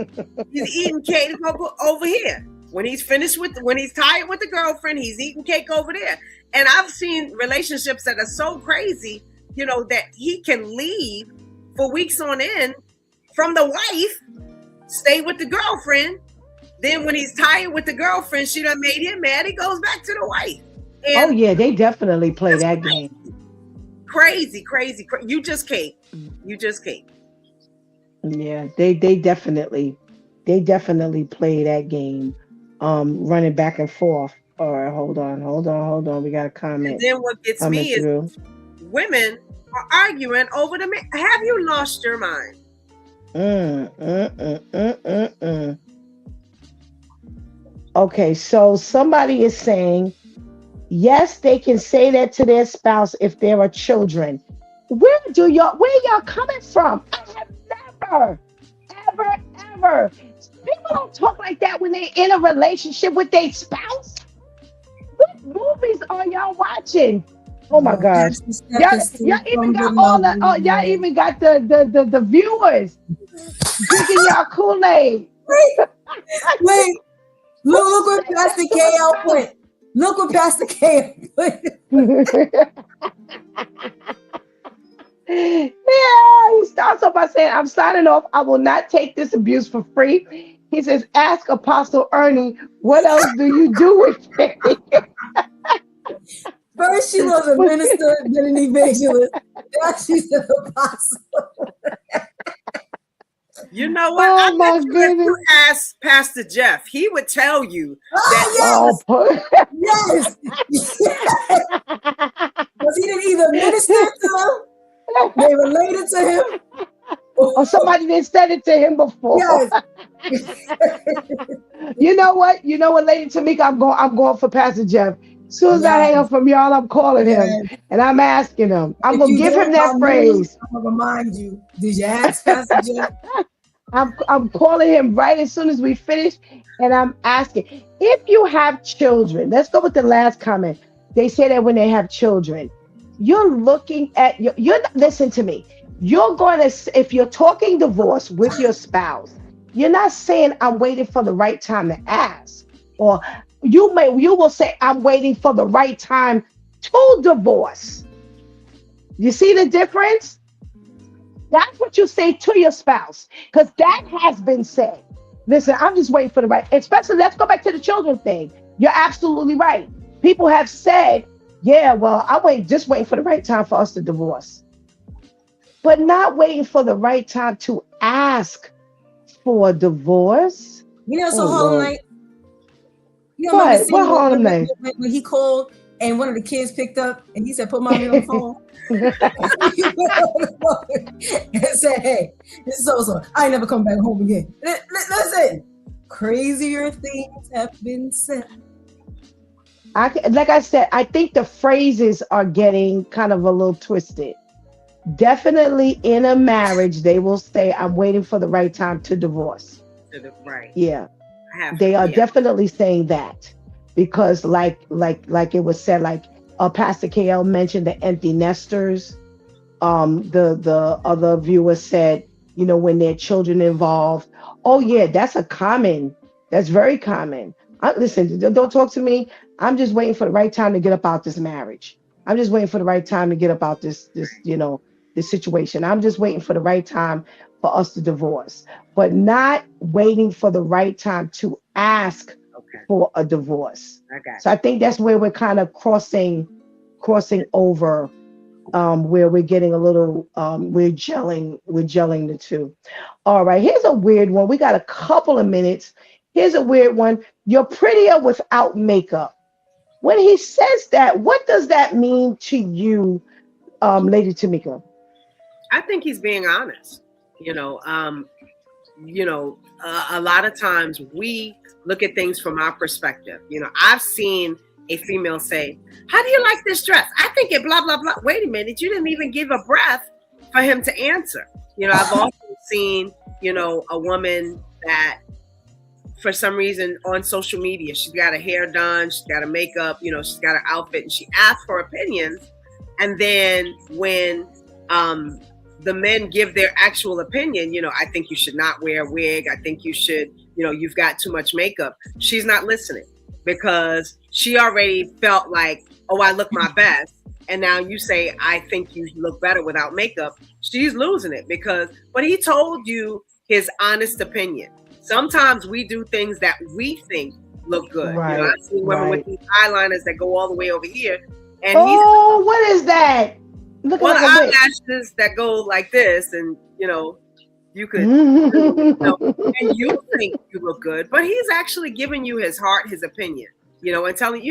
he's eating cake over here. When he's tired with the girlfriend, he's eating cake over there. And I've seen relationships that are so crazy, you know, that he can leave for weeks on end from the wife, stay with the girlfriend. Then when he's tired with the girlfriend, she done made him mad, he goes back to the wife. And oh yeah, they definitely play that game. Crazy. You just cake. Yeah, they definitely play that game. Running back and forth. All right, hold on. We got a comment. And then what gets me is women are arguing over the man. Have you lost your mind? Okay, so somebody is saying, yes, they can say that to their spouse if there are children. Where y'all coming from? I have never, ever. People don't talk like that when they're in a relationship with their spouse. What movies are y'all watching? Oh my gosh. Y'all even got y'all even got the viewers drinking y'all Kool-Aid. Wait. Look what Pastor KL put. Look what Pastor KL put. Yeah, he starts off by saying, I'm signing off. I will not take this abuse for free. He says, ask Apostle Ernie, what else do you do with it? First she was a minister, then an evangelist. Now she's an apostle. You know what? Oh my goodness. If you ask Pastor Jeff, he would tell you that. Yes. Was he didn't either minister to him, they related to him, or somebody didn't said it to him before. Yes. You know what, Lady Tamika, I'm going for Pastor Jeff. As soon as I hang up from y'all, I'm calling him and I'm asking him. I'm gonna give him that phrase. I'm gonna remind you. Did you ask Pastor Jeff? I'm calling him right as soon as we finish, and I'm asking, if you have children, let's go with the last comment. They say that when they have children, you're looking at listen to me. You're going to, if you're talking divorce with your spouse, you're not saying I'm waiting for the right time to ask, or you will say I'm waiting for the right time to divorce. You see the difference? That's what you say to your spouse, because that has been said. Listen, I'm just waiting for the right, especially, let's go back to the children thing. You're absolutely right. People have said Yeah, well, just waiting for the right time for us to divorce, but not waiting for the right time to ask for a divorce. You know, Oh so Harlem Lord, Night. You know, remember the what scene Harlem Night? when he called and one of the kids picked up and he said, "Put mommy on the phone." You went on the phone and said, "Hey, this is so. I ain't never come back home again." Listen, crazier things have been said. Like I said, I think the phrases are getting kind of a little twisted. Definitely in a marriage, they will say, "I'm waiting for the right time to divorce." Right. Yeah, I have. they are Yeah. definitely saying that because, like it was said, like Pastor KL mentioned the empty nesters. The other viewer said, when there are children involved. Oh yeah, that's very common. Listen, don't talk to me. I'm just waiting for the right time to get up out this marriage. I'm just waiting for the right time to get up out this situation. I'm just waiting for the right time for us to divorce, but not waiting for the right time to ask Okay. for a divorce. I got So I think that's where we're kind of crossing over, where we're getting a little, we're gelling the two. All right, here's a weird one. We got a couple of minutes. Here's a weird one. You're prettier without makeup. When he says that, what does that mean to you, Lady Tamika? I think he's being honest. You know, a lot of times we look at things from our perspective. I've seen a female say, "How do you like this dress? I think it blah blah blah." Wait a minute, you didn't even give a breath for him to answer. I've also seen, a woman that for some reason on social media, she's got her hair done, she's got her makeup, she's got her outfit, and she asks for opinions. And then when the men give their actual opinion, I think you should not wear a wig. I think you should, you've got too much makeup. She's not listening because she already felt like, oh, I look my best. And now you say, I think you look better without makeup. She's losing it but he told you his honest opinion. Sometimes we do things that we think look good. Right, I've seen women with these eyeliners that go all the way over here. And what is that? Looking the like a witch. eyelashes that go like this, and you could, and you think you look good, but he's actually giving you his heart, his opinion, and telling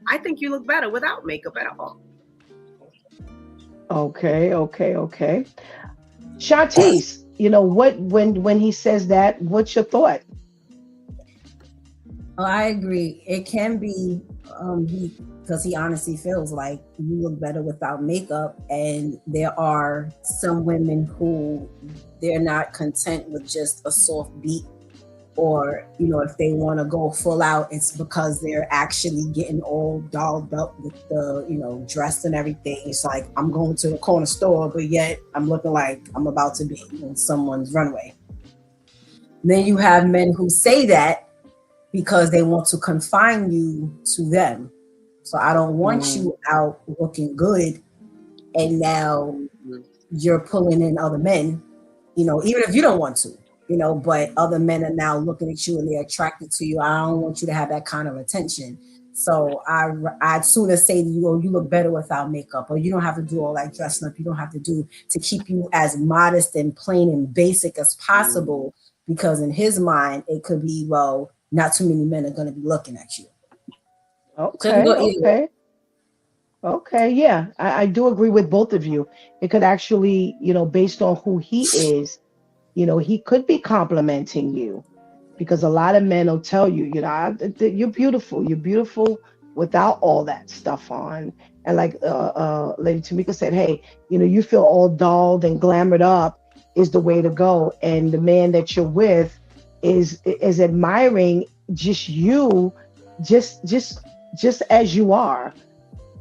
I think you look better without makeup at all. Okay. Shantice, what when he says that, what's your thought? Oh, I agree. It can be because he honestly feels like you look better without makeup, and there are some women who they're not content with just a soft beat, or if they want to go full out, it's because they're actually getting all dolled up with the dress and everything. It's like, I'm going to the corner store, but yet I'm looking like I'm about to be on someone's runway. And then you have men who say that because they want to confine you to them. So I don't want you out looking good, and now you're pulling in other men, even if you don't want to, but other men are now looking at you and they're attracted to you. I don't want you to have that kind of attention. So I'd sooner say to you, oh, you look better without makeup, or you don't have to do all that dressing up. You don't have to do to keep you as modest and plain and basic as possible, because in his mind, it could be, well, not too many men are going to be looking at you. Okay, yeah, I do agree with both of you. It could actually, based on who he is, he could be complimenting you, because a lot of men will tell you, you're beautiful. You're beautiful without all that stuff on. And like Lady Tamika said, hey, you feel all dolled and glamored up is the way to go. And the man that you're with is admiring just you, just as you are,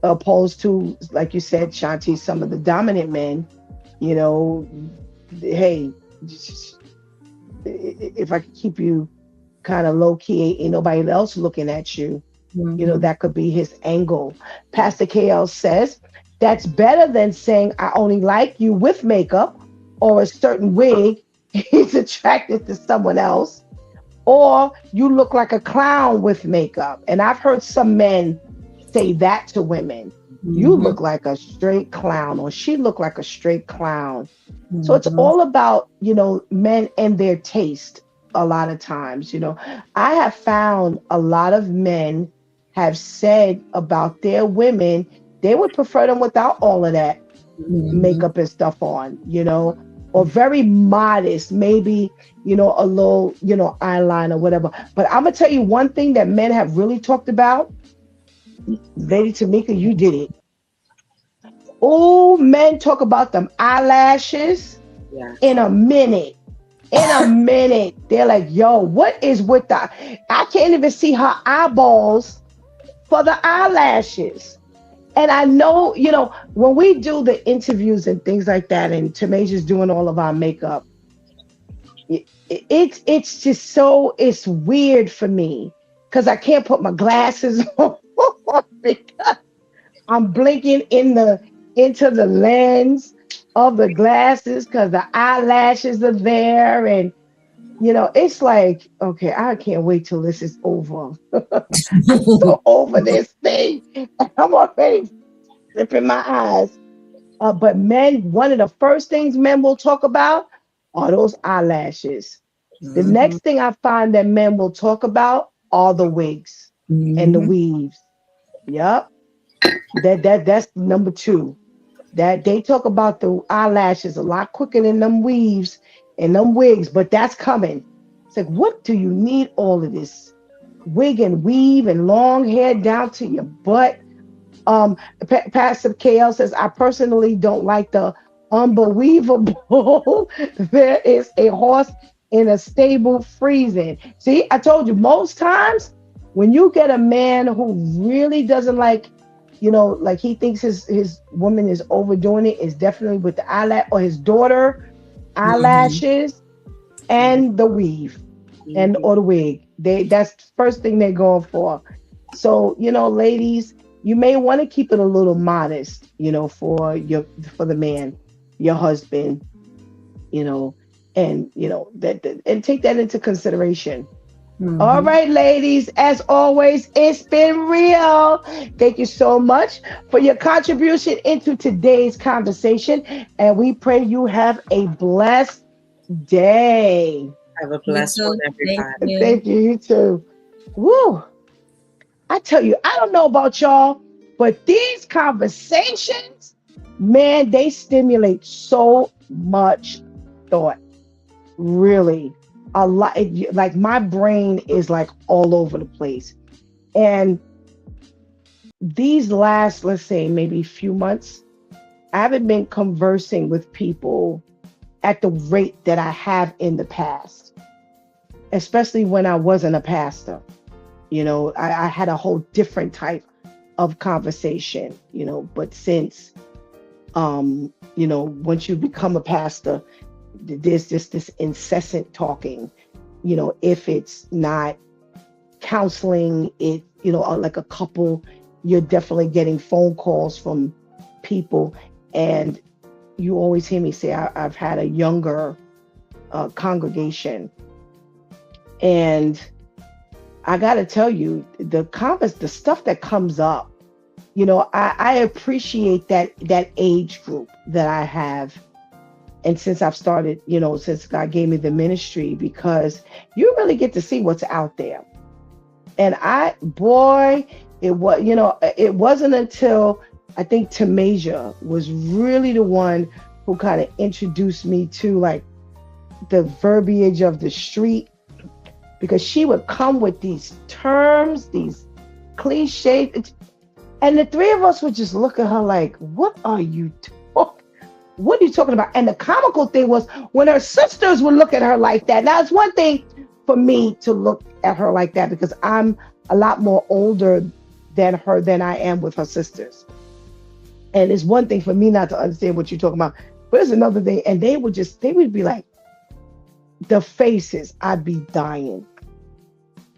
opposed to, like you said, Shanti, some of the dominant men, hey, if I could keep you kind of low key, ain't nobody else looking at you. That could be his angle. Pastor KL says that's better than saying, I only like you with makeup or a certain wig. He's attracted to someone else. Or you look like a clown with makeup. And I've heard some men say that to women. You Mhm. look like a straight clown, or she looked like a straight clown. So it's Mhm. all about, men and their taste a lot of times. I have found a lot of men have said about their women, they would prefer them without all of that Mhm. makeup and stuff on, or very modest, maybe, a little, eyeliner, whatever. But I'm gonna tell you one thing that men have really talked about, Lady Tamika, you did it. Oh, men talk about them eyelashes Yeah. in a minute. In a minute. They're like, yo, what is with the I can't even see her eyeballs for the eyelashes. And I know, when we do the interviews and things like that, and Tamaja's doing all of our makeup, it's just so it's weird for me because I can't put my glasses on because I'm blinking into the lens of the glasses because the eyelashes are there, and it's like, okay, I can't wait till this is over. I'm so over this thing. I'm already flipping my eyes. But men, one of the first things men will talk about are those eyelashes. The Mhm. next thing I find that men will talk about are the wigs and the Mhm. weaves. Yep. That's number two. That they talk about the eyelashes a lot quicker than them weaves and them wigs, but that's coming. It's like, what do you need all of this wig and weave and long hair down to your butt? Um, Passive KL says, I personally don't like the unbelievable. There is a horse in a stable freezing. See, I told you, most times when you get a man who really doesn't like, like he thinks his woman is overdoing it, is definitely with the eyelash, or his daughter Mhm. eyelashes and the weave and Mhm. or the wig. That's the first thing they're going for. So, ladies, you may want to keep it a little modest, for the man, your husband, you know, and and take that into consideration. All Mhm. right, ladies, as always, it's been real. Thank you so much for your contribution into today's conversation. And we pray you have a blessed day. Have a You blessed one, too. Thank everybody. you. Thank you, you too. Woo! I tell you, I don't know about y'all, but these conversations, man, they stimulate so much thought. Really, a lot. Like my brain is like all over the place. And these last, let's say, maybe few months, I haven't been conversing with people at the rate that I have in the past, especially when I wasn't a pastor. I had a whole different type of conversation, but since once you become a pastor, there's just this incessant talking. If it's not counseling, like a couple, you're definitely getting phone calls from people. And you always hear me say, I've had a younger congregation. And I got to tell you, the stuff that comes up, I appreciate that age group that I have. And since I've started, since God gave me the ministry, because you really get to see what's out there. And boy, it wasn't until I think Tamasia was really the one who kind of introduced me to like the verbiage of the street, because she would come with these terms, these cliches, and the three of us would just look at her like, "What are you talking? What are you talking about?" And the comical thing was when her sisters would look at her like that. Now it's one thing for me to look at her like that because I'm a lot more older than I am with her sisters. And it's one thing for me not to understand what you're talking about, but it's another thing. And they would be like, the faces, I'd be dying.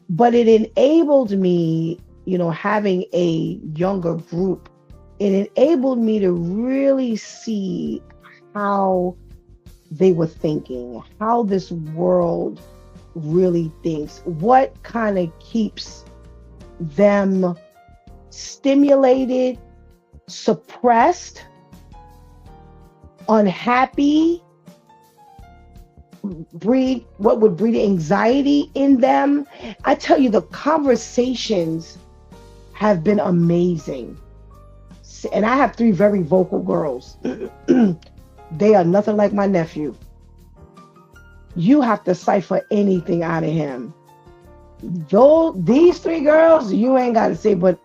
But it enabled me, having a younger group, it enabled me to really see how they were thinking, how this world really thinks, what kind of keeps them stimulated suppressed, unhappy, what would breed anxiety in them. I tell you, the conversations have been amazing. And I have 3 very vocal girls. They are nothing like my nephew. You have to cipher anything out of him. Though these 3 girls, you ain't got to say, but,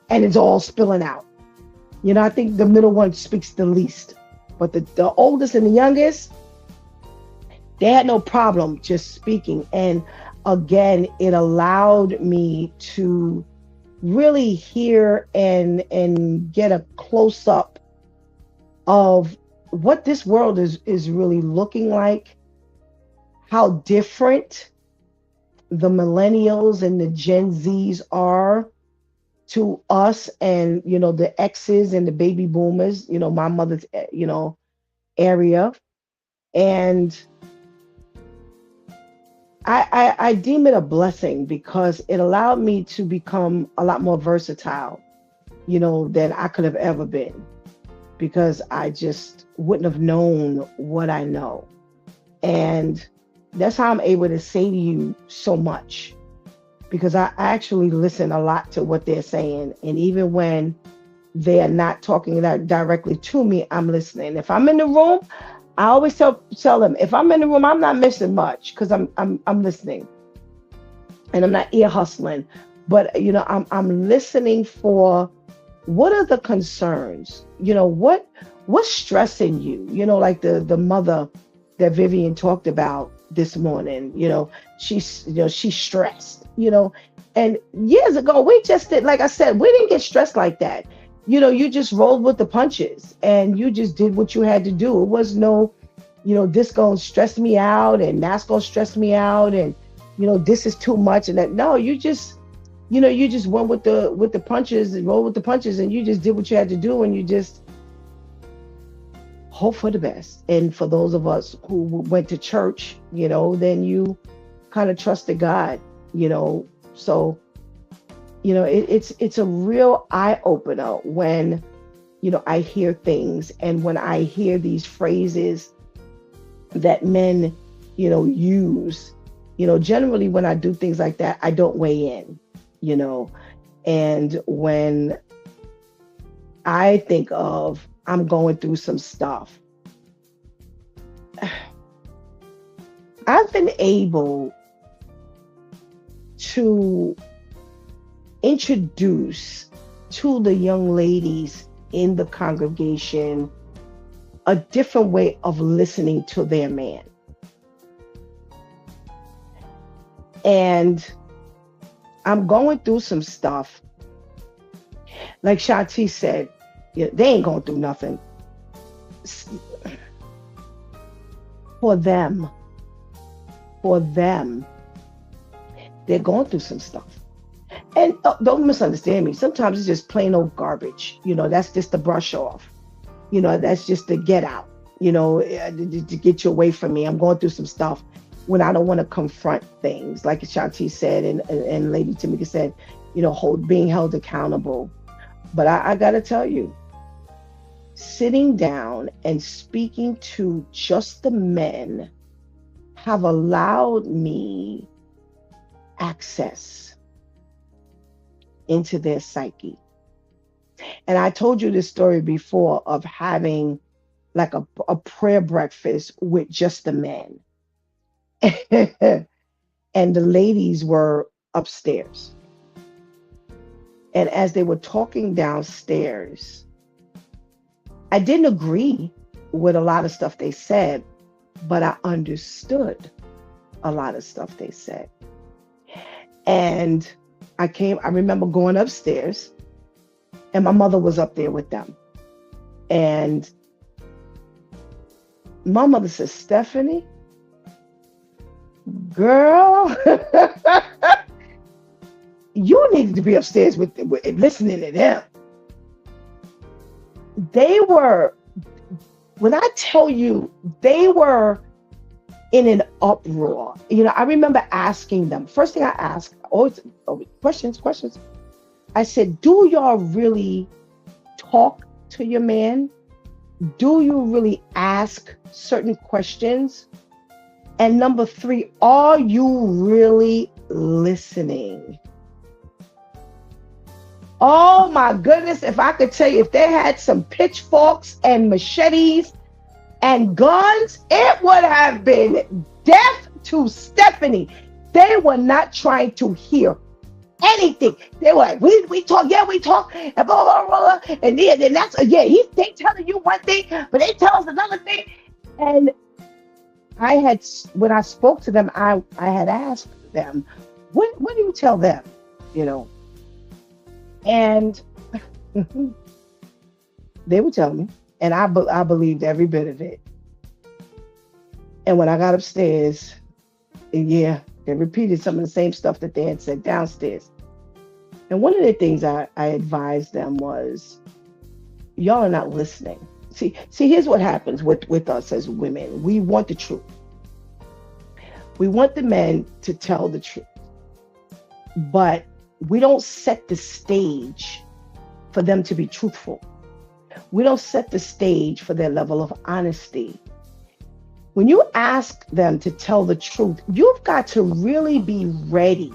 and it's all spilling out. You know, I think the middle one speaks the least. But the oldest and the youngest, they had no problem just speaking. And again, it allowed me to really hear and get a close up of what this world is really looking like, how different the millennials and the Gen Zs are to us, and the X's and the baby boomers, my mother's area. And I deem it a blessing because it allowed me to become a lot more versatile, than I could have ever been, because I just wouldn't have known what I know. And that's how I'm able to say to you so much, because I actually listen a lot to what they're saying. And even when they are not talking that directly to me, I'm listening. If I'm in the room, I always tell them, if I'm in the room, I'm not missing much because I'm listening, and I'm not ear hustling, but I'm listening for what are the concerns, what's stressing you, like the mother that Vivian talked about this morning. She's stressed, and years ago we just did, like I said, we didn't get stressed like that. You just rolled with the punches and you just did what you had to do. It was no, this gonna stress me out and that's gonna stress me out, and this is too much and that. No, you just went with the punches and rolled with the punches, and you just did what you had to do, and you just hope for the best. And for those of us who went to church, then you kind of trusted God, so it's a real eye opener when I hear things, and when I hear these phrases that men use. Generally when I do things like that, I don't weigh in, and when I think of I'm going through some stuff, I've been able to introduce to the young ladies in the congregation a different way of listening to their man. And I'm going through some stuff. Like Shanti said, they ain't going through nothing. For them, they're going through some stuff. And don't misunderstand me. Sometimes it's just plain old garbage. That's just the brush off. That's just the get out, to get you away from me. I'm going through some stuff when I don't want to confront things, like Shanti said, and Lady Tamika said, being held accountable. But I got to tell you, sitting down and speaking to just the men have allowed me access into their psyche. And I told you this story before of having like a prayer breakfast with just the men. And the ladies were upstairs. And as they were talking downstairs, I didn't agree with a lot of stuff they said, but I understood a lot of stuff they said. And I remember going upstairs, and my mother was up there with them. And my mother said, Stephanie, girl, you needed to be upstairs with listening to them. They were, when I tell you, they were in an uproar. I remember asking them, first thing I asked, always questions. I said, do y'all really talk to your man? Do you really ask certain questions? And number three, are you really listening? Oh my goodness, if I could tell you, if they had some pitchforks and machetes and guns, it would have been death to Stephanie. They were not trying to hear anything. They were like, we talk, yeah, we talk, and blah, blah, blah, blah. And then that's, yeah, they telling you one thing, but they tell us another thing. And when I spoke to them, I had asked them, what do you tell them? You know, and they would tell me, and I believed every bit of it. And when I got upstairs, yeah, they repeated some of the same stuff that they had said downstairs. And one of the things I advised them was, y'all are not listening. See, here's what happens with us as women. We want the truth. We want the men to tell the truth. But we don't set the stage for them to be truthful. We don't set the stage for their level of honesty. When you ask them to tell the truth, you've got to really be ready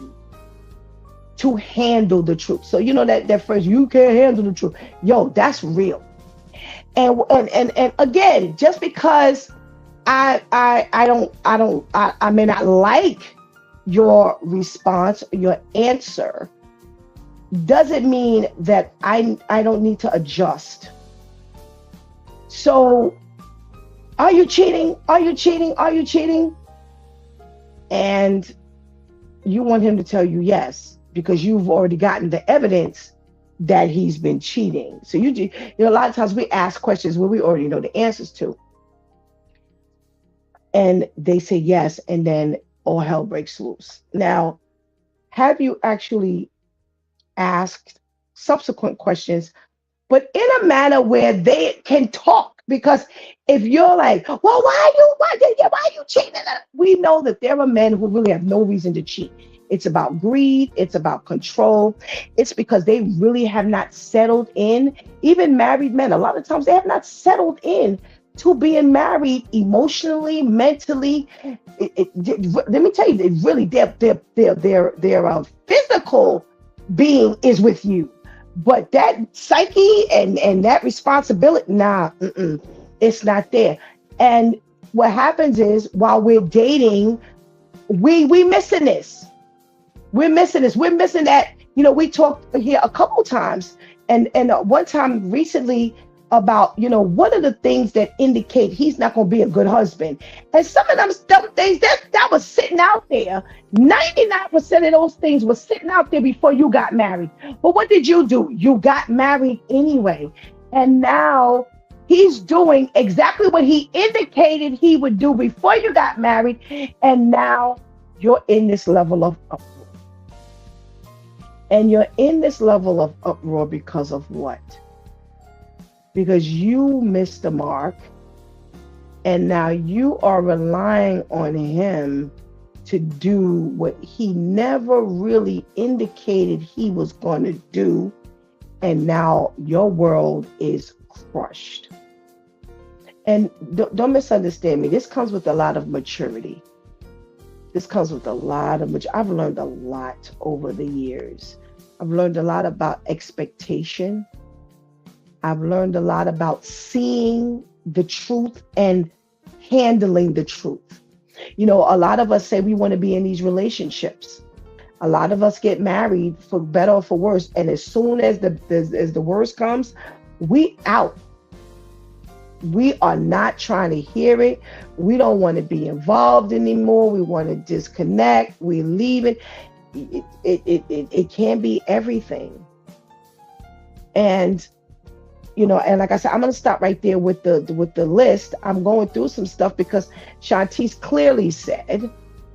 to handle the truth. So you know that phrase, you can't handle the truth. Yo, that's real. And again, just because I may not like your response, your answer, doesn't mean that I don't need to adjust. So, are you cheating? Are you cheating? Are you cheating? And you want him to tell you yes, because you've already gotten the evidence that he's been cheating. So you know, a lot of times we ask questions where we already know the answers to. And they say yes, and then all hell breaks loose. Now, have you actually asked subsequent questions, but in a manner where they can talk? Because if you're like, well, why are you cheating? We know that there are men who really have no reason to cheat. It's about greed. It's about control. It's because they really have not settled in. Even married men, a lot of times they have not settled in to being married emotionally, mentally. Let me tell you, it really their physical being is with you, but that psyche and that responsibility, it's not there. And what happens is, while we're dating, we missing this. We're missing this. We're missing that. You know, we talked here a couple times, and one time recently about, you know, what are the things that indicate he's not going to be a good husband. And some of them things that was sitting out there, 99% of those things were sitting out there before you got married. But what did you do? You got married anyway. And now he's doing exactly what he indicated he would do before you got married. And now you're in this level of uproar. And you're in this level of uproar because of what? Because you missed the mark, and now you are relying on him to do what he never really indicated he was going to do, and now your world is crushed. And don't misunderstand me. This comes with a lot of maturity. I've learned a lot over the years. I've learned a lot about expectation. I've learned a lot about seeing the truth and handling the truth. You know, a lot of us say we want to be in these relationships. A lot of us get married for better or for worse. And as soon as the worst comes, we out. We are not trying to hear it. We don't want to be involved anymore. We want to disconnect. We leave it. It can be everything. And you know, and like I said, I'm going to stop right there with the list. I'm going through some stuff because Shantice clearly said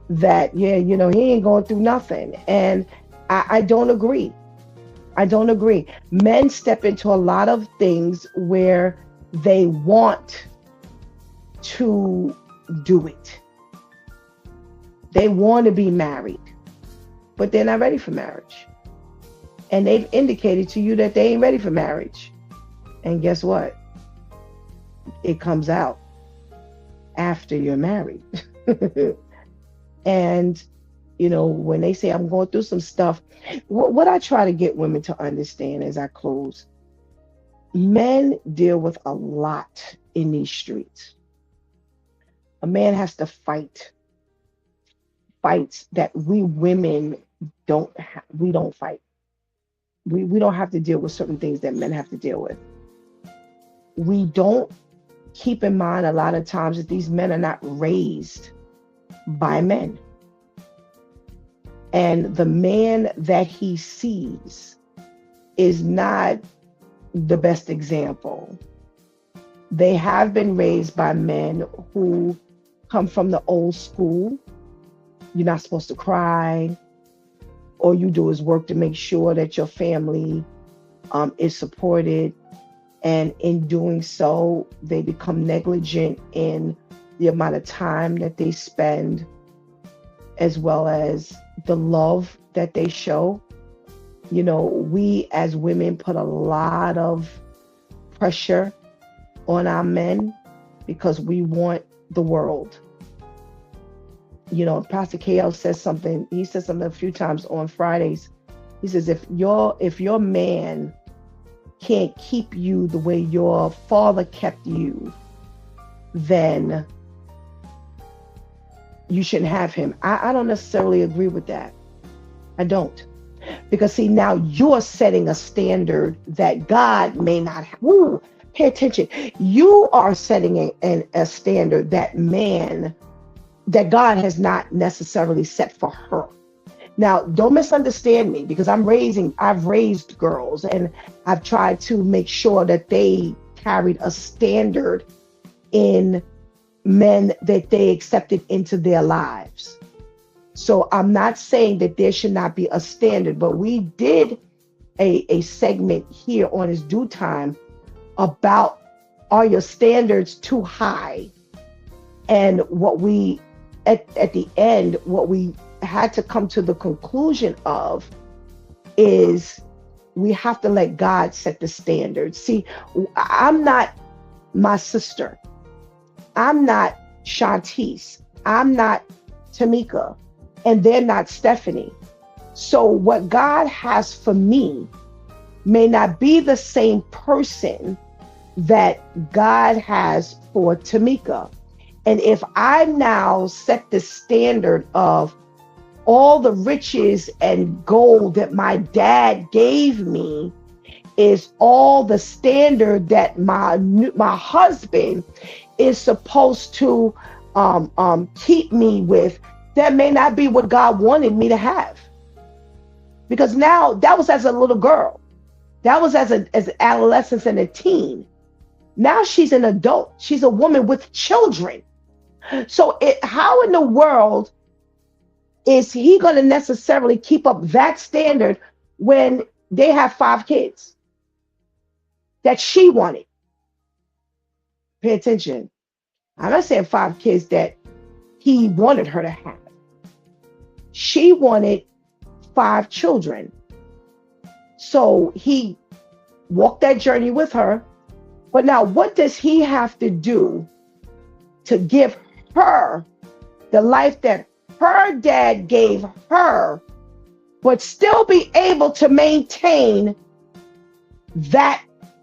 that, yeah, you know, he ain't going through nothing. And I don't agree. Men step into a lot of things where they want to do it. They want to be married, but they're not ready for marriage. And they've indicated to you that they ain't ready for marriage. And guess what? It comes out after you're married. And, when they say I'm going through some stuff, what I try to get women to understand as I close, men deal with a lot in these streets. A man has to fight fights that we women we don't fight. We don't have to deal with certain things that men have to deal with. We don't keep in mind a lot of times that these men are not raised by men. And the man that he sees is not the best example. They have been raised by men who come from the old school. You're not supposed to cry. All you do is work to make sure that your family is supported. And in doing so, they become negligent in the amount of time that they spend, as well as the love that they show. We as women put a lot of pressure on our men because we want the world. Pastor KL says something. He says something a few times on Fridays. He says, if your man can't keep you the way your father kept you, then you shouldn't have him. I don't necessarily agree with that. I don't. Because see, now you're setting a standard that God may not have. Woo, pay attention. You are setting a standard that God has not necessarily set for her. Now, don't misunderstand me, because I've raised girls, and I've tried to make sure that they carried a standard in men that they accepted into their lives. So I'm not saying that there should not be a standard, but we did a segment here on His Due Time about, are your standards too high? And what we, at the end, what we had to come to the conclusion of is we have to let God set the standards. See, I'm not my sister. I'm not Shantice. I'm not Tamika. And they're not Stephanie. So what God has for me may not be the same person that God has for Tamika. And if I now set the standard of all the riches and gold that my dad gave me is all the standard that my husband is supposed to keep me with, that may not be what God wanted me to have. Because now, that was as a little girl. That was as an adolescent and a teen. Now she's an adult. She's a woman with children. So how in the world is he going to necessarily keep up that standard when they have 5 kids that she wanted? Pay attention. I'm not saying 5 kids that he wanted her to have. She wanted 5 children. So he walked that journey with her. But now, what does he have to do to give her the life that her dad gave her, but still be able to maintain that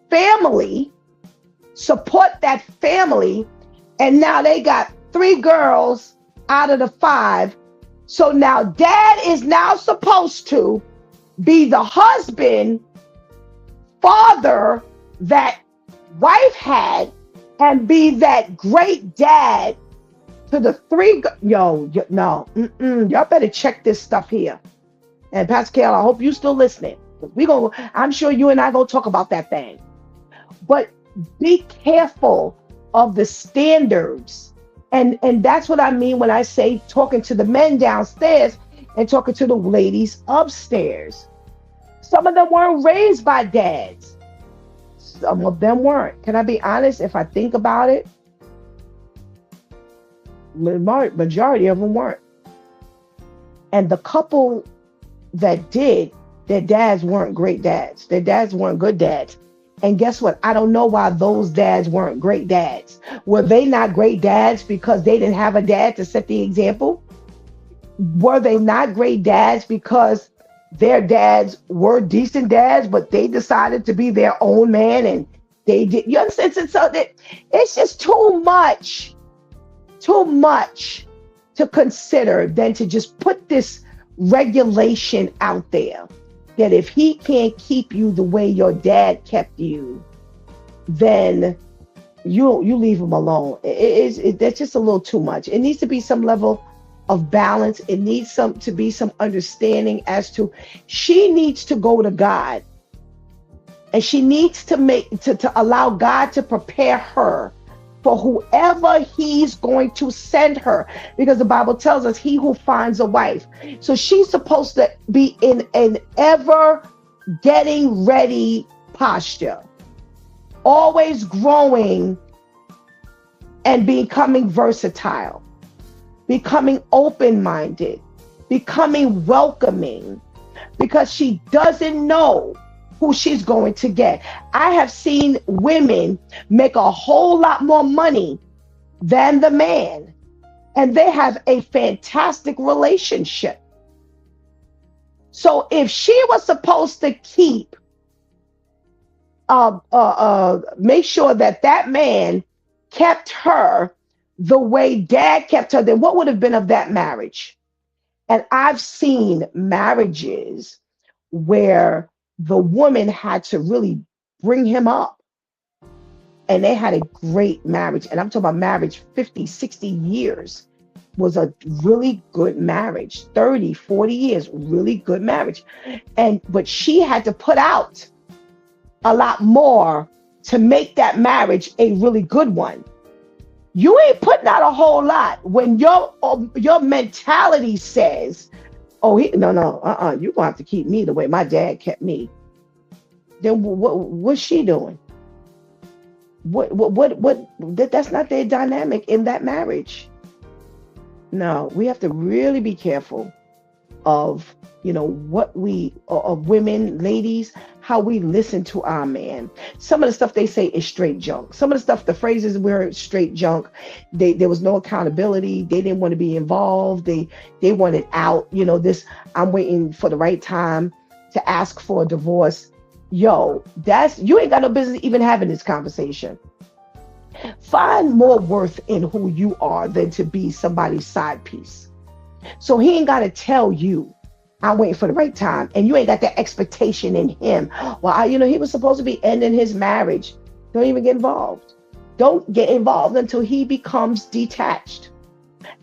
family, support that family? And now they got 3 girls out of the 5. So now dad is now supposed to be the husband, father that wife had, and be that great dad to the 3. No, y'all better check this stuff here. And Pascal, I hope you still listening. I'm sure you and I gonna talk about that thing. But be careful of the standards. And that's what I mean when I say talking to the men downstairs and talking to the ladies upstairs. Some of them weren't raised by dads. Some of them weren't. Can I be honest? If I think about it, majority of them weren't. And the couple that did, their dads weren't great dads. Their dads weren't good dads. And guess what? I don't know why those dads weren't great dads. Were they not great dads because they didn't have a dad to set the example? Were they not great dads because their dads were decent dads, but they decided to be their own man and they did? You understand? So that it's just too much to consider than to just put this regulation out there that if he can't keep you the way your dad kept you, then you leave him alone. That's just a little too much. It needs to be some level of balance. It needs to be some understanding as to she needs to go to God, and she needs to allow God to prepare her for whoever he's going to send her, because the Bible tells us he who finds a wife. So she's supposed to be in an ever getting ready posture, always growing and becoming versatile, becoming open-minded, becoming welcoming, because she doesn't know who she's going to get. I have seen women make a whole lot more money than the man, and they have a fantastic relationship. So if she was supposed to make sure that man kept her the way dad kept her, then what would have been of that marriage? And I've seen marriages where the woman had to really bring him up, and they had a great marriage. And I'm talking about marriage 50, 60 years was a really good marriage. 30, 40 years, really good marriage. But she had to put out a lot more to make that marriage a really good one. You ain't putting out a whole lot when your mentality says, oh, you're gonna have to keep me the way my dad kept me. Then what's she doing? That's not their dynamic in that marriage. No, we have to really be careful of of women, ladies, how we listen to our man. Some of the stuff they say is straight junk. Some of the stuff, the phrases were straight junk. There was no accountability. They didn't want to be involved. They wanted out. This, I'm waiting for the right time to ask for a divorce. Yo, you ain't got no business even having this conversation. Find more worth in who you are than to be somebody's side piece. So he ain't got to tell you, I'm waiting for the right time, and you ain't got that expectation in him. Well, he was supposed to be ending his marriage. Don't even get involved. Don't get involved until he becomes detached.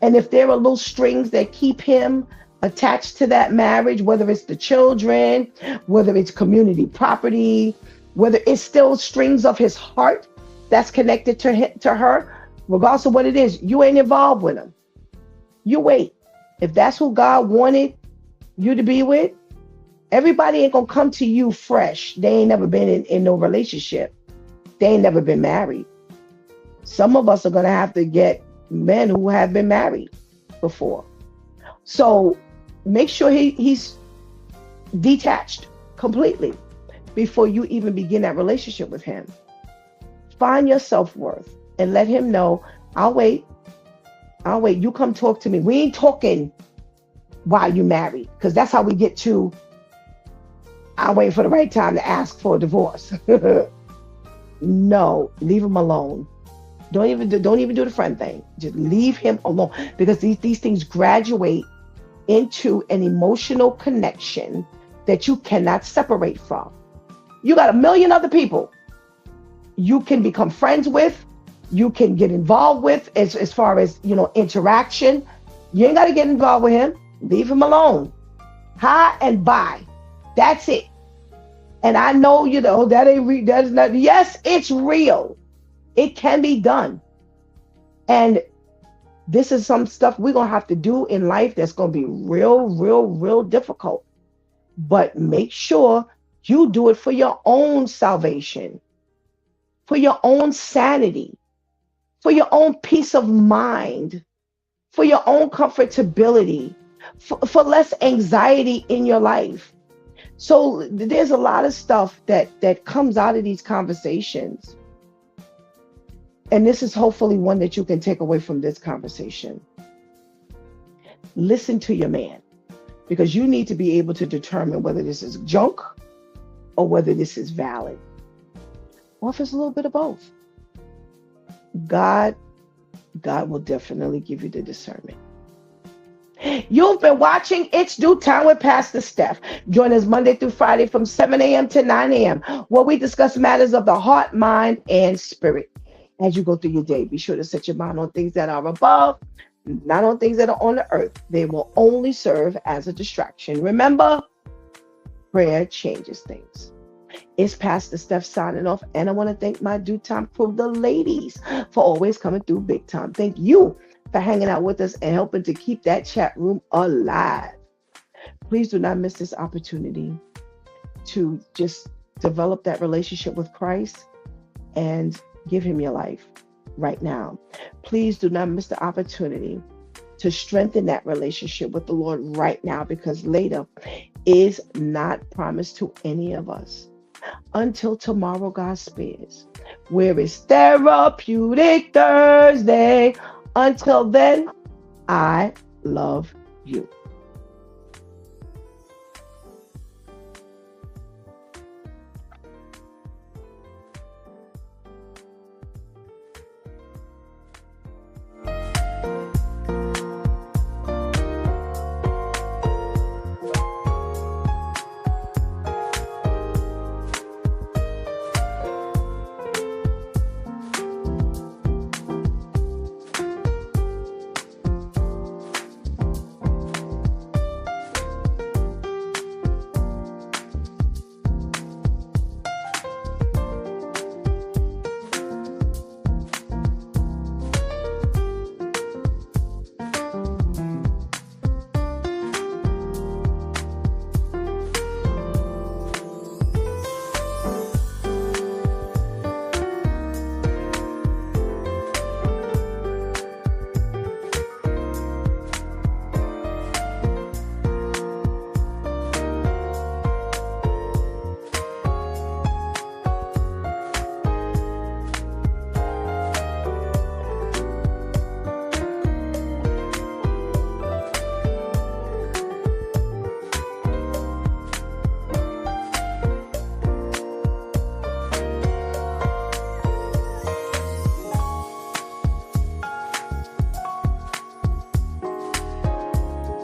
And if there are little strings that keep him attached to that marriage, whether it's the children, whether it's community property, whether it's still strings of his heart that's connected to her, regardless of what it is, you ain't involved with him. You wait. If that's who God wanted you to be with, everybody ain't gonna come to you fresh. They ain't never been in no relationship. They ain't never been married. Some of us are gonna have to get men who have been married before. So make sure he's detached completely before you even begin that relationship with him. Find your self-worth and let him know, I'll wait. You come talk to me. We ain't talking while you married, because that's how we get to, I'm waiting for the right time to ask for a divorce. No, leave him alone. Don't even do the friend thing. Just leave him alone, because these things graduate into an emotional connection that you cannot separate from. You got a million other people you can become friends with, you can get involved with as far as interaction. You ain't got to get involved with him. Leave him alone. Hi and bye. That's it. And I know that ain't that is not. Yes, it's real. It can be done. And this is some stuff we're gonna have to do in life that's gonna be real difficult. But make sure you do it for your own salvation, for your own sanity, for your own peace of mind, for your own comfortability, for less anxiety in your life. So there's a lot of stuff that comes out of these conversations. And this is hopefully one that you can take away from this conversation. Listen to your man, because you need to be able to determine whether this is junk or whether this is valid, or if it's a little bit of both. God will definitely give you the discernment. You've been watching It's Due Time with Pastor Steph. Join us Monday through Friday from 7 a.m. to 9 a.m., where we discuss matters of the heart, mind, and spirit. As you go through your day, be sure to set your mind on things that are above, not on things that are on the earth. They will only serve as a distraction. Remember, prayer changes things. It's Pastor Steph signing off, and I want to thank my Due Time crew, the ladies, for always coming through big time. Thank you for hanging out with us and helping to keep that chat room alive. Please do not miss this opportunity to just develop that relationship with Christ and give him your life right now. Please do not miss the opportunity to strengthen that relationship with the Lord right now, because later is not promised to any of us. Until tomorrow, God spares, where is Therapeutic Thursday. Until then, I love you.